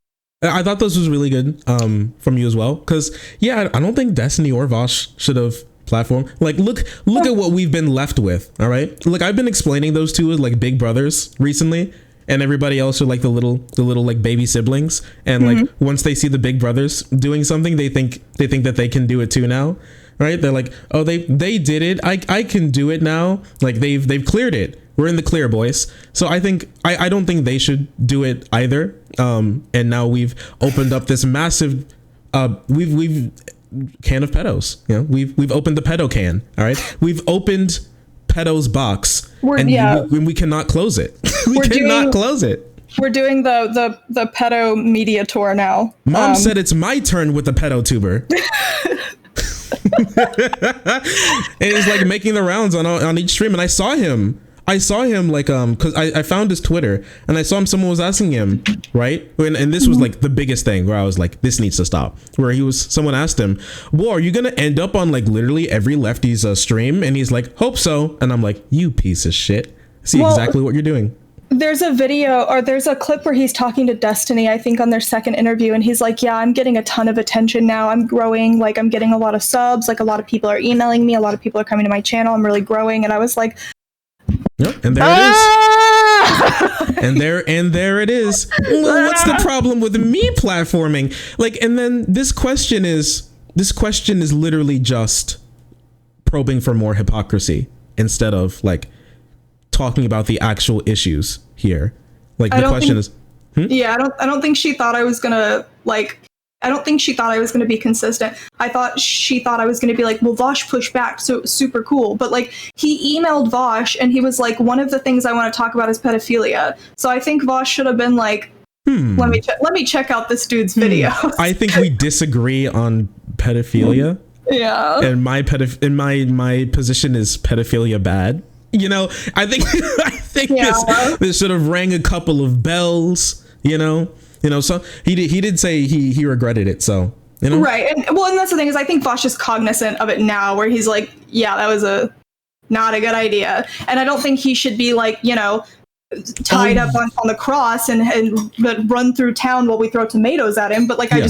I thought this was really good from you as well, because I don't think Destiny or Vosh should have platformed. Like look at what we've been left with. All right, look, I've been explaining those two as like big brothers recently, and everybody else are like the little like baby siblings, and like once they see the big brothers doing something, they think that they can do it too now. Right? They're like, oh, they did it. I can do it now. Like they've cleared it. We're in the clear, boys. So I don't think they should do it either. And now we've opened up this massive we've can of pedos. We've opened the pedo can. All right. We've opened pedo's box, we cannot close it. we cannot close it. We're doing the pedo media tour now. Mom said it's my turn with the pedo tuber. And he's like making the rounds on each stream, and I saw him like because I found his Twitter, and I saw him. Someone was asking him, right, and this was like the biggest thing where I was like, this needs to stop. Where someone asked him, well, are you gonna end up on like literally every lefty's stream? And he's like, hope so. And I'm like, you piece of shit, see exactly what you're doing. There's a video, or there's a clip where he's talking to Destiny, I think on their second interview, and he's like, yeah, I'm getting a ton of attention now. I'm growing, like I'm getting a lot of subs, like a lot of people are emailing me, a lot of people are coming to my channel, I'm really growing. And I was like, yep, and there it is. and there it is. Well, what's the problem with me platforming? Like, and then this question is literally just probing for more hypocrisy instead of like talking about the actual issues here. Like the question is, yeah, I don't think she thought I was gonna I don't think she thought I was going to be consistent. She thought I was going to be like, well, Vosh pushed back, so it was super cool. But like, he emailed Vosh, and he was like, one of the things I want to talk about is pedophilia. So I think Vosh should have been like, let me check out this dude's video. I think we disagree on pedophilia. Yeah. And my position is pedophilia bad. You know, I think this should have rang a couple of bells. You know, so he did say he regretted it. So, you know, right. And that's the thing is, I think Vosh is cognizant of it now, where he's like, yeah, that was not a good idea. And I don't think he should be like, tied up on the cross and run through town while we throw tomatoes at him. But like, I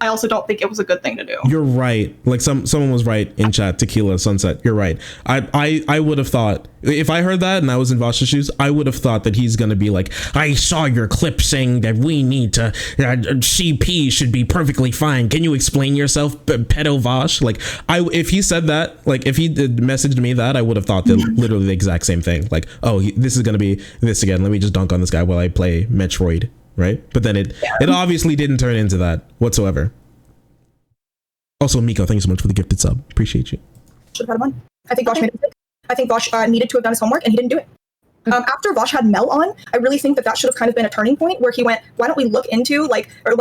also don't think it was a good thing to do. You're right. Like someone was right in chat, Tequila Sunset. You're right. I would have thought, if I heard that and I was in Vosh's shoes, I would have thought that he's going to be like, I saw your clip saying that we need to, CP should be perfectly fine. Can you explain yourself, pedo Vosh? Like, if he said that, like if he messaged me that, I would have thought that literally the exact same thing. Like, oh, this is going to be this again. Let me just dunk on this guy while I play Metroid, right? But then it obviously didn't turn into that whatsoever. Also, Miko, thank you so much for the gifted sub. Appreciate you. Should have had him on. I think Vosh made a mistake. I think Vosh needed to have done his homework, and he didn't do it. After Vosh had Mel on, I really think that should have kind of been a turning point where he went, why don't we look into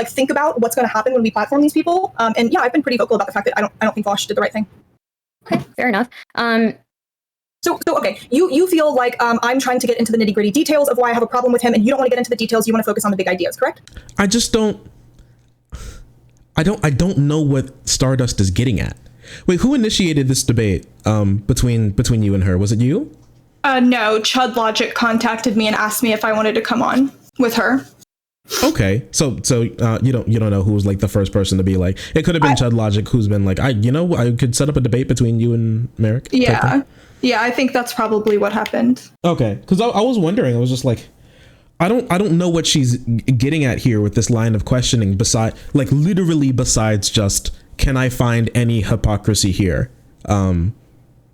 think about what's going to happen when we platform these people? And yeah, I've been pretty vocal about the fact that I don't think Vosh did the right thing. Okay, fair enough. So okay, you feel like I'm trying to get into the nitty gritty details of why I have a problem with him, and you don't want to get into the details. You want to focus on the big ideas, correct? I just don't. I don't know what Stardust is getting at. Wait, who initiated this debate between you and her? Was it you? No, Chud Logic contacted me and asked me if I wanted to come on with her. Okay, so you don't know who was like the first person to be like, it could have been Chud Logic who's been like, I could set up a debate between you and Merrick. Yeah, I think that's probably what happened. Okay, because I was wondering, I was just like, I don't know what she's getting at here with this line of questioning, besides just, can I find any hypocrisy here? And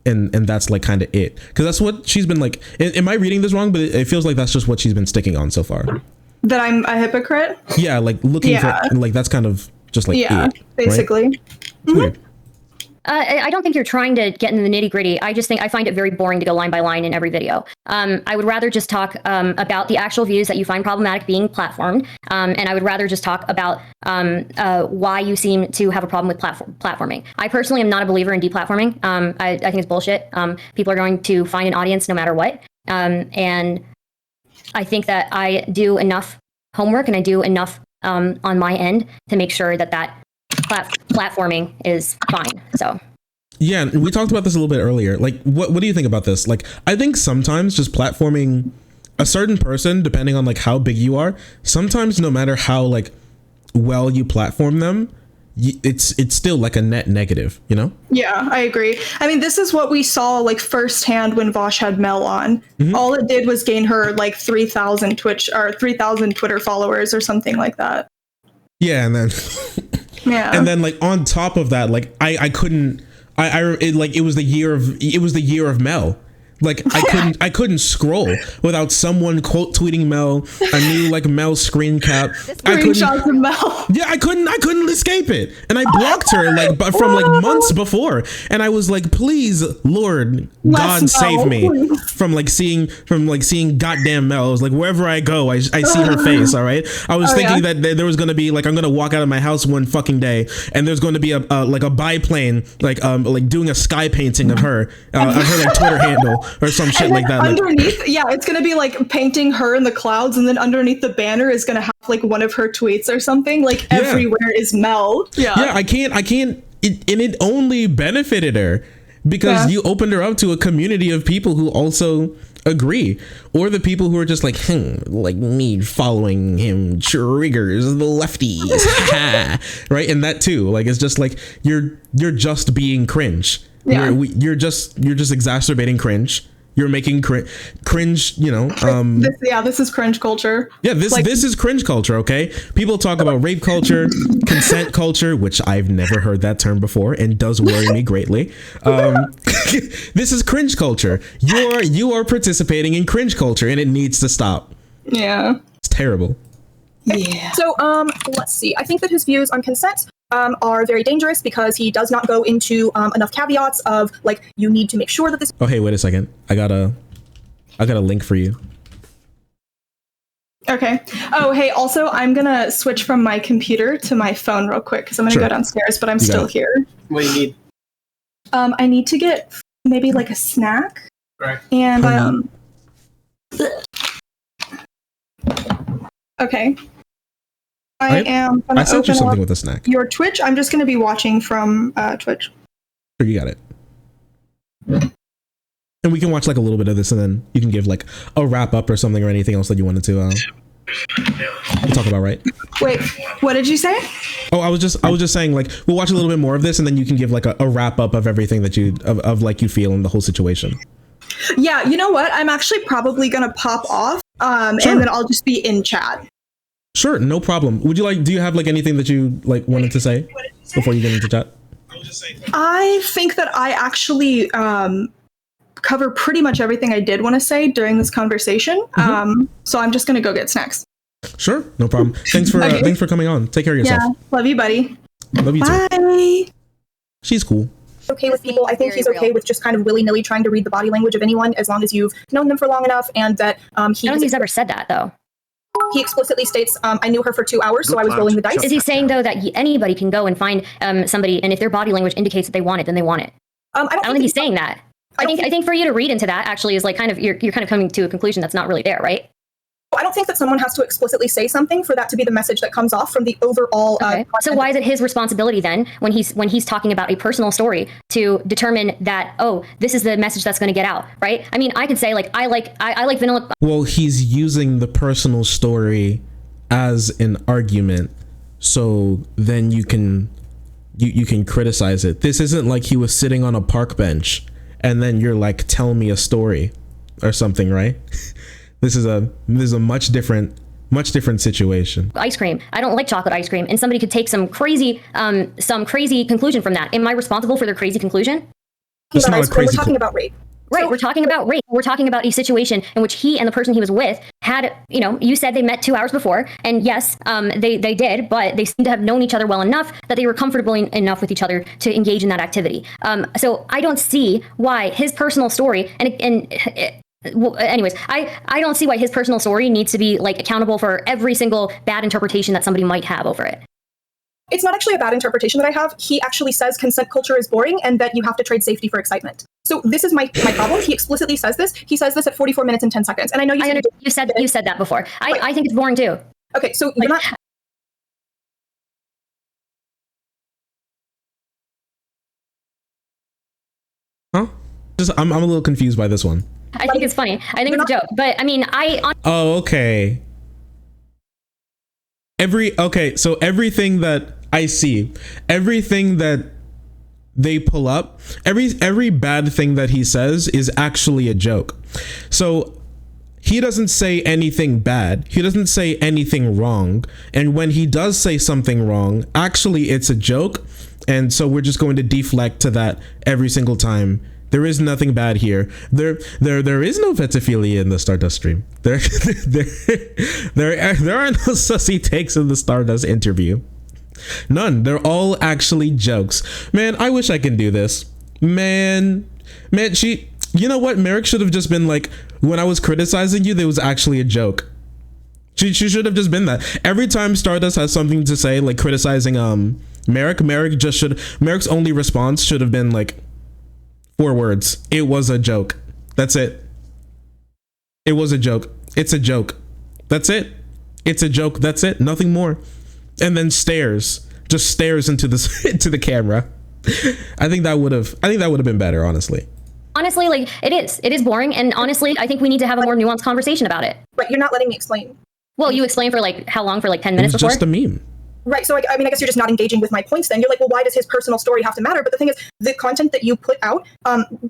that's like kind of it, because that's what she's been like. Am I reading this wrong? But it feels like that's just what she's been sticking on so far. That I'm a hypocrite? Yeah, like looking for, like, that's kind of just like basically. Right? Weird. I don't think you're trying to get into the nitty gritty. I find it very boring to go line by line in every video. I would rather just talk about the actual views that you find problematic being platformed. And I would rather just talk about why you seem to have a problem with platforming. I personally am not a believer in deplatforming. I think it's bullshit. People are going to find an audience no matter what. And I think that I do enough homework and I do enough on my end to make sure that platforming is fine. So yeah, we talked about this a little bit earlier. Like, what do you think about this? Like, I think sometimes just platforming a certain person, depending on like how big you are, sometimes no matter how like well you platform them, it's still like a net negative, you know? Yeah, I agree. I mean, this is what we saw like firsthand when Vosh had Mel on. Mm-hmm. All it did was gain her like 3,000 Twitter followers or something like that. Yeah, and then and then like on top of that, like I couldn't. It was the year of Mel. Like I couldn't scroll without someone quote tweeting Mel, a new like Mel screen cap. Screenshots of Mel. Yeah, I couldn't escape it. And I blocked her like but from like months before. And I was like, please, Lord, God save me from seeing goddamn Mel. I was like, wherever I go, I see her face, all right? I was thinking that there was gonna be like I'm gonna walk out of my house one fucking day and there's gonna be a biplane like doing a sky painting of her like Twitter handle or some shit like that. Underneath, it's gonna be like painting her in the clouds, and then underneath the banner is gonna have like one of her tweets or something. Like everywhere is Mel. Yeah, I can't. and it only benefited her because you opened her up to a community of people who also agree, or the people who are just like me following him triggers the lefties, right? And that too, like it's just like you're just being cringe. Yeah. You're just exacerbating cringe. You're making cringe, this is cringe culture. Yeah, this is cringe culture, okay? People talk about rape culture, consent culture, which I've never heard that term before and does worry me greatly. This is cringe culture. You are participating in cringe culture and it needs to stop. Yeah. It's terrible. Yeah. So, let's see. I think that his views on consent are very dangerous because he does not go into enough caveats of like you need to make sure that this. Oh, hey, wait a second. I got a link for you. Okay. Oh, hey. Also, I'm gonna switch from my computer to my phone real quick because I'm gonna go downstairs, but I'm still here. What do you need? I need to get maybe like a snack. Right. And Okay. I sent you something with a snack. Your Twitch. I'm just going to be watching from Twitch. Sure, you got it. And we can watch like a little bit of this, and then you can give like a wrap up or something or anything else that you wanted to. We'll talk about, right? Wait, what did you say? Oh, I was just saying like we'll watch a little bit more of this, and then you can give like a wrap up of everything that you like you feel in the whole situation. Yeah, you know what? I'm actually probably going to pop off, and then I'll just be in chat. Sure, no problem. Do you have like anything that you like wanted to say before you get into chat? I think that I actually cover pretty much everything I did want to say during this conversation. So I'm just going to go get snacks. Sure, no problem. Thanks for thanks for coming on. Take care of yourself. Yeah, love you, buddy. Love you too. Bye. She's cool. Okay with people. I think he's okay with just kind of willy-nilly trying to read the body language of anyone as long as you've known them for long enough, and that I don't think he's ever said that though. He explicitly states, I knew her for 2 hours, so I was rolling the dice. Is he saying, though, that anybody can go and find somebody, and if their body language indicates that they want it, then they want it? I don't think he's saying that. I think for you to read into that actually is like kind of, you're kind of coming to a conclusion that's not really there, right? I don't think that someone has to explicitly say something for that to be the message that comes off from the overall. Okay. So why is it his responsibility then, when he's talking about a personal story, to determine that, oh, this is the message that's going to get out, right? I mean, I could say like I like vanilla. Well, he's using the personal story as an argument, so then you can criticize it. This isn't like he was sitting on a park bench and then you're like, tell me a story or something, right? This is a much different situation. Ice cream. I don't like chocolate ice cream, and somebody could take some crazy conclusion from that. Am I responsible for their crazy conclusion? It's not a crazy. We're talking about rape. Right, we're talking about rape. We're talking about a situation in which he and the person he was with had, you said they met 2 hours before, and yes, they did, but they seem to have known each other well enough that they were comfortable enough with each other to engage in that activity. So I don't see why his personal story well, anyways, I don't see why his personal story needs to be like accountable for every single bad interpretation that somebody might have over it. It's not actually a bad interpretation that I have. He actually says consent culture is boring and that you have to trade safety for excitement. So this is my problem. He explicitly says this. He says this at 44 minutes and 10 seconds. And I know you said that before. I think it's boring too. Okay, so you're not. Huh? I'm a little confused by this one. I think it's funny. I think it's a joke. But I mean, Oh, okay. So everything that I see, everything that they pull up, every bad thing that he says is actually a joke. So he doesn't say anything bad. He doesn't say anything wrong. And when he does say something wrong, actually it's a joke. And so we're just going to deflect to that every single time There is nothing bad here. There is no vetophilia in the Stardust stream. There are no sussy takes in the Stardust interview. None. They're all actually jokes. Man, I wish I can do this. Man, you know what? Merrick should have just been like, when I was criticizing you, there was actually a joke. She should have just been that. Every time Stardust has something to say, like criticizing Merrick's only response should have been like 4 words. It was a joke. That's it. It was a joke. It's a joke. That's it. It's a joke. That's it. Nothing more. And then just stares into into the camera. I think that would have been better, honestly. Honestly, like it is boring, and honestly, I think we need to have a more nuanced conversation about it. But you're not letting me explain. Well, you explained for like how long? For like 10 minutes It was before? just a meme. Right. So, I mean, I guess you're just not engaging with my points then. You're like, well, why does his personal story have to matter? But the thing is, the content that you put out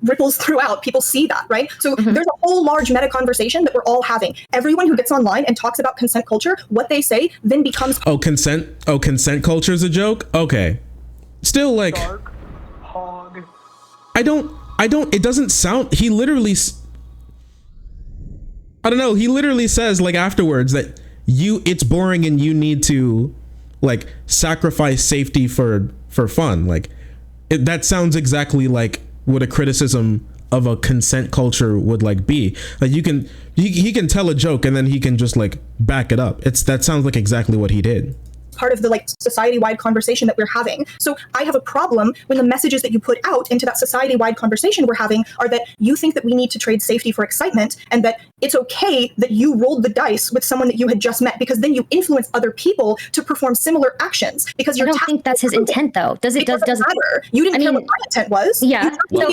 ripples throughout. People see that, right? So there's a whole large meta conversation that we're all having. Everyone who gets online and talks about consent culture, what they say then becomes... consent culture is a joke? Okay. Still, like... Dark hog. It doesn't sound... He literally... I don't know. He literally says, like, afterwards that it's boring and you need to... like sacrifice safety for fun. Like that sounds exactly like what a criticism of a consent culture would like be. Like he can tell a joke and then he can just like back it up. That sounds like exactly what he did. Part of the like society-wide conversation that we're having. So I have a problem when the messages that you put out into that society-wide conversation we're having are that you think that we need to trade safety for excitement, and that it's okay that you rolled the dice with someone that you had just met, because then you influence other people to perform similar actions. Because I don't think that's his intent, though. Does it matter? You didn't care what my intent was. Yeah. No,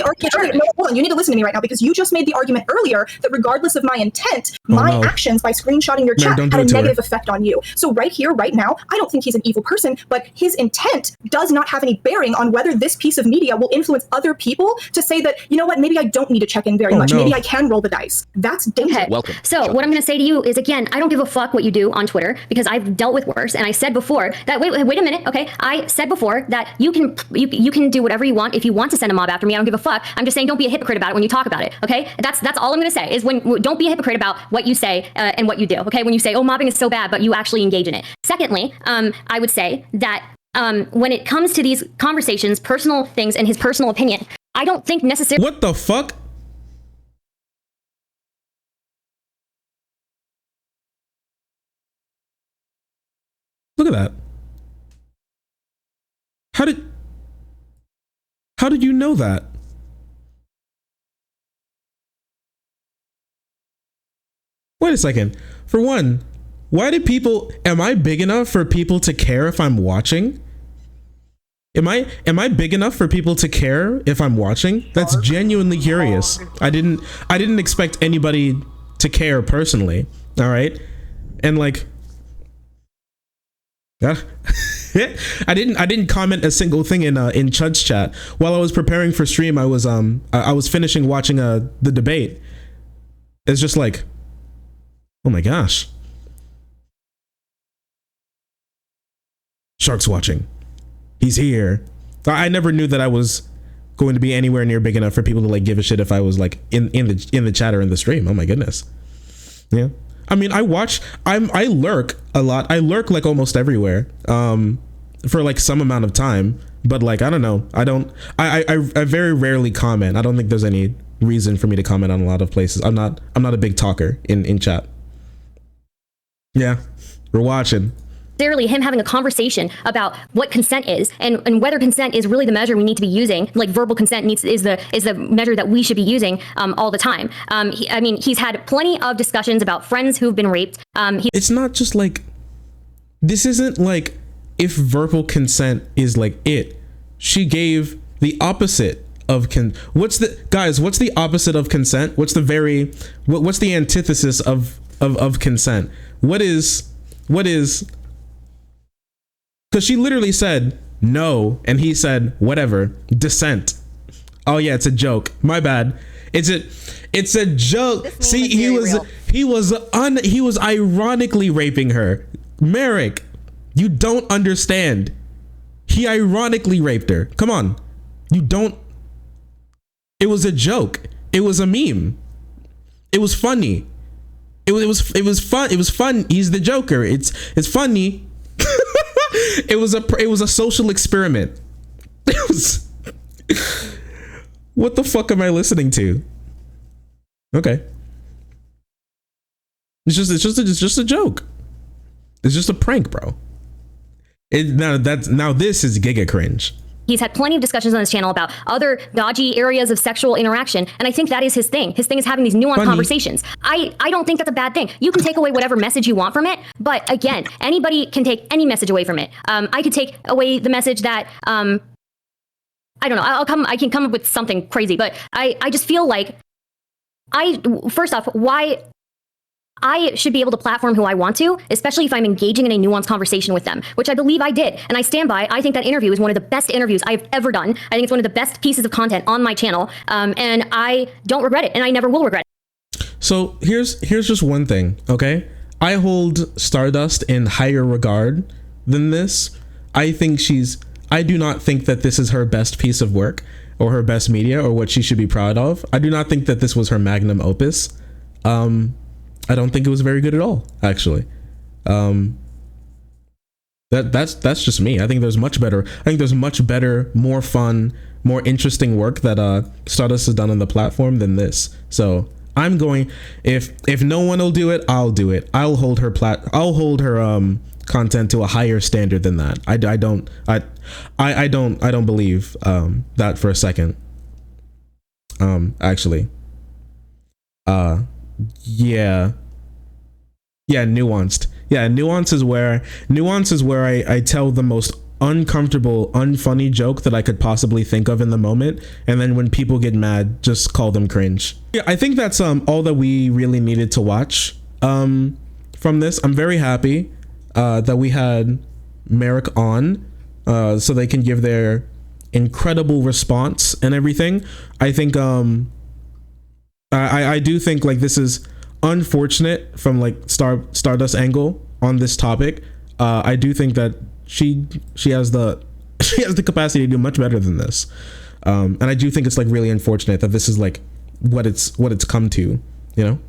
hold on. You need to listen to me right now, because you just made the argument earlier that regardless of my intent, my actions by screenshotting your chat had a negative effect on you. So right here, right now, I don't think he's an evil person, but his intent does not have any bearing on whether this piece of media will influence other people to say that, you know what, maybe I don't need to check in very much. Maybe I can roll the dice. That's dangerous. Okay. Welcome. So what I'm going to say to you is, again, I don't give a fuck what you do on Twitter, because I've dealt with worse. And I said before that, wait a minute. Okay. I said before that you can do whatever you want. If you want to send a mob after me, I don't give a fuck. I'm just saying, don't be a hypocrite about it when you talk about it. Okay. That's all I'm going to say is don't be a hypocrite about what you say and what you do. Okay. When you say, oh, mobbing is so bad, but you actually engage in it. Secondly, I would say that when it comes to these conversations, personal things and his personal opinion, I don't think necessarily. What the fuck? Look at that. How did you know that? Wait a second. For one, am I big enough for people to care if I'm watching? Am I big enough for people to care if I'm watching? That's genuinely curious. I didn't expect anybody to care personally. All right. And like, yeah. I didn't comment a single thing in Chud's chat while I was preparing for stream. I was finishing watching the debate. It's just like, oh my gosh, Shark's watching. He's here. I never knew that I was going to be anywhere near big enough for people to like give a shit if I was like in the chat or in the stream. Oh my goodness. Yeah. I mean, I lurk a lot. I lurk like almost everywhere for like some amount of time, but like, I don't know. I very rarely comment. I don't think there's any reason for me to comment on a lot of places. I'm not a big talker in chat. Yeah, we're watching. Necessarily him having a conversation about what consent is and whether consent is really the measure we need to be using. Like verbal consent is the measure that we should be using all the time. He's had plenty of discussions about friends who've been raped. It's not just like, this isn't like if verbal consent is like it. She gave the opposite of what's the opposite of consent? What's the antithesis of consent? What is because she literally said no, and he said whatever. Dissent. Oh yeah, it's a joke. My bad. It's a joke. See, he was ironically raping her. Merrick, you don't understand. He ironically raped her. Come on, you don't. It was a joke. It was a meme. It was funny. It was fun. It was fun. He's the Joker. It's funny. It was a social experiment. It was. What the fuck am I listening to? Okay. It's just a joke. It's just a prank, bro. Now this is giga cringe. He's had plenty of discussions on his channel about other dodgy areas of sexual interaction, and I think that is his thing. His thing is having these nuanced conversations. I don't think that's a bad thing. You can take away whatever message you want from it, but again, anybody can take any message away from it. I could take away the message that I don't know. I can come up with something crazy, but I just feel like first off, why I should be able to platform who I want to, especially if I'm engaging in a nuanced conversation with them, which I believe I did. And I stand by. I think that interview is one of the best interviews I've ever done. I think it's one of the best pieces of content on my channel. And I don't regret it, and I never will regret it. So here's just one thing, okay? I hold Stardust in higher regard than this. I do not think that this is her best piece of work or her best media or what she should be proud of. I do not think that this was her magnum opus. I don't think it was very good at all, actually. That's just me. I think there's much better, more fun, more interesting work that Stardust has done on the platform than this. So I'm going, if no one will do it, I'll do it. I'll hold her content to a higher standard than that. I don't believe that for a second. Actually. Yeah, nuanced. Yeah, nuance is where I tell the most uncomfortable, unfunny joke that I could possibly think of in the moment, and then when people get mad, just call them cringe. Yeah, I think that's all that we really needed to watch from this. I'm very happy that we had Merrick on so they can give their incredible response and everything. I think I do think like this is unfortunate from like Stardust angle on this topic. I do think that she has the capacity to do much better than this, and I do think it's like really unfortunate that this is like what it's come to, you know.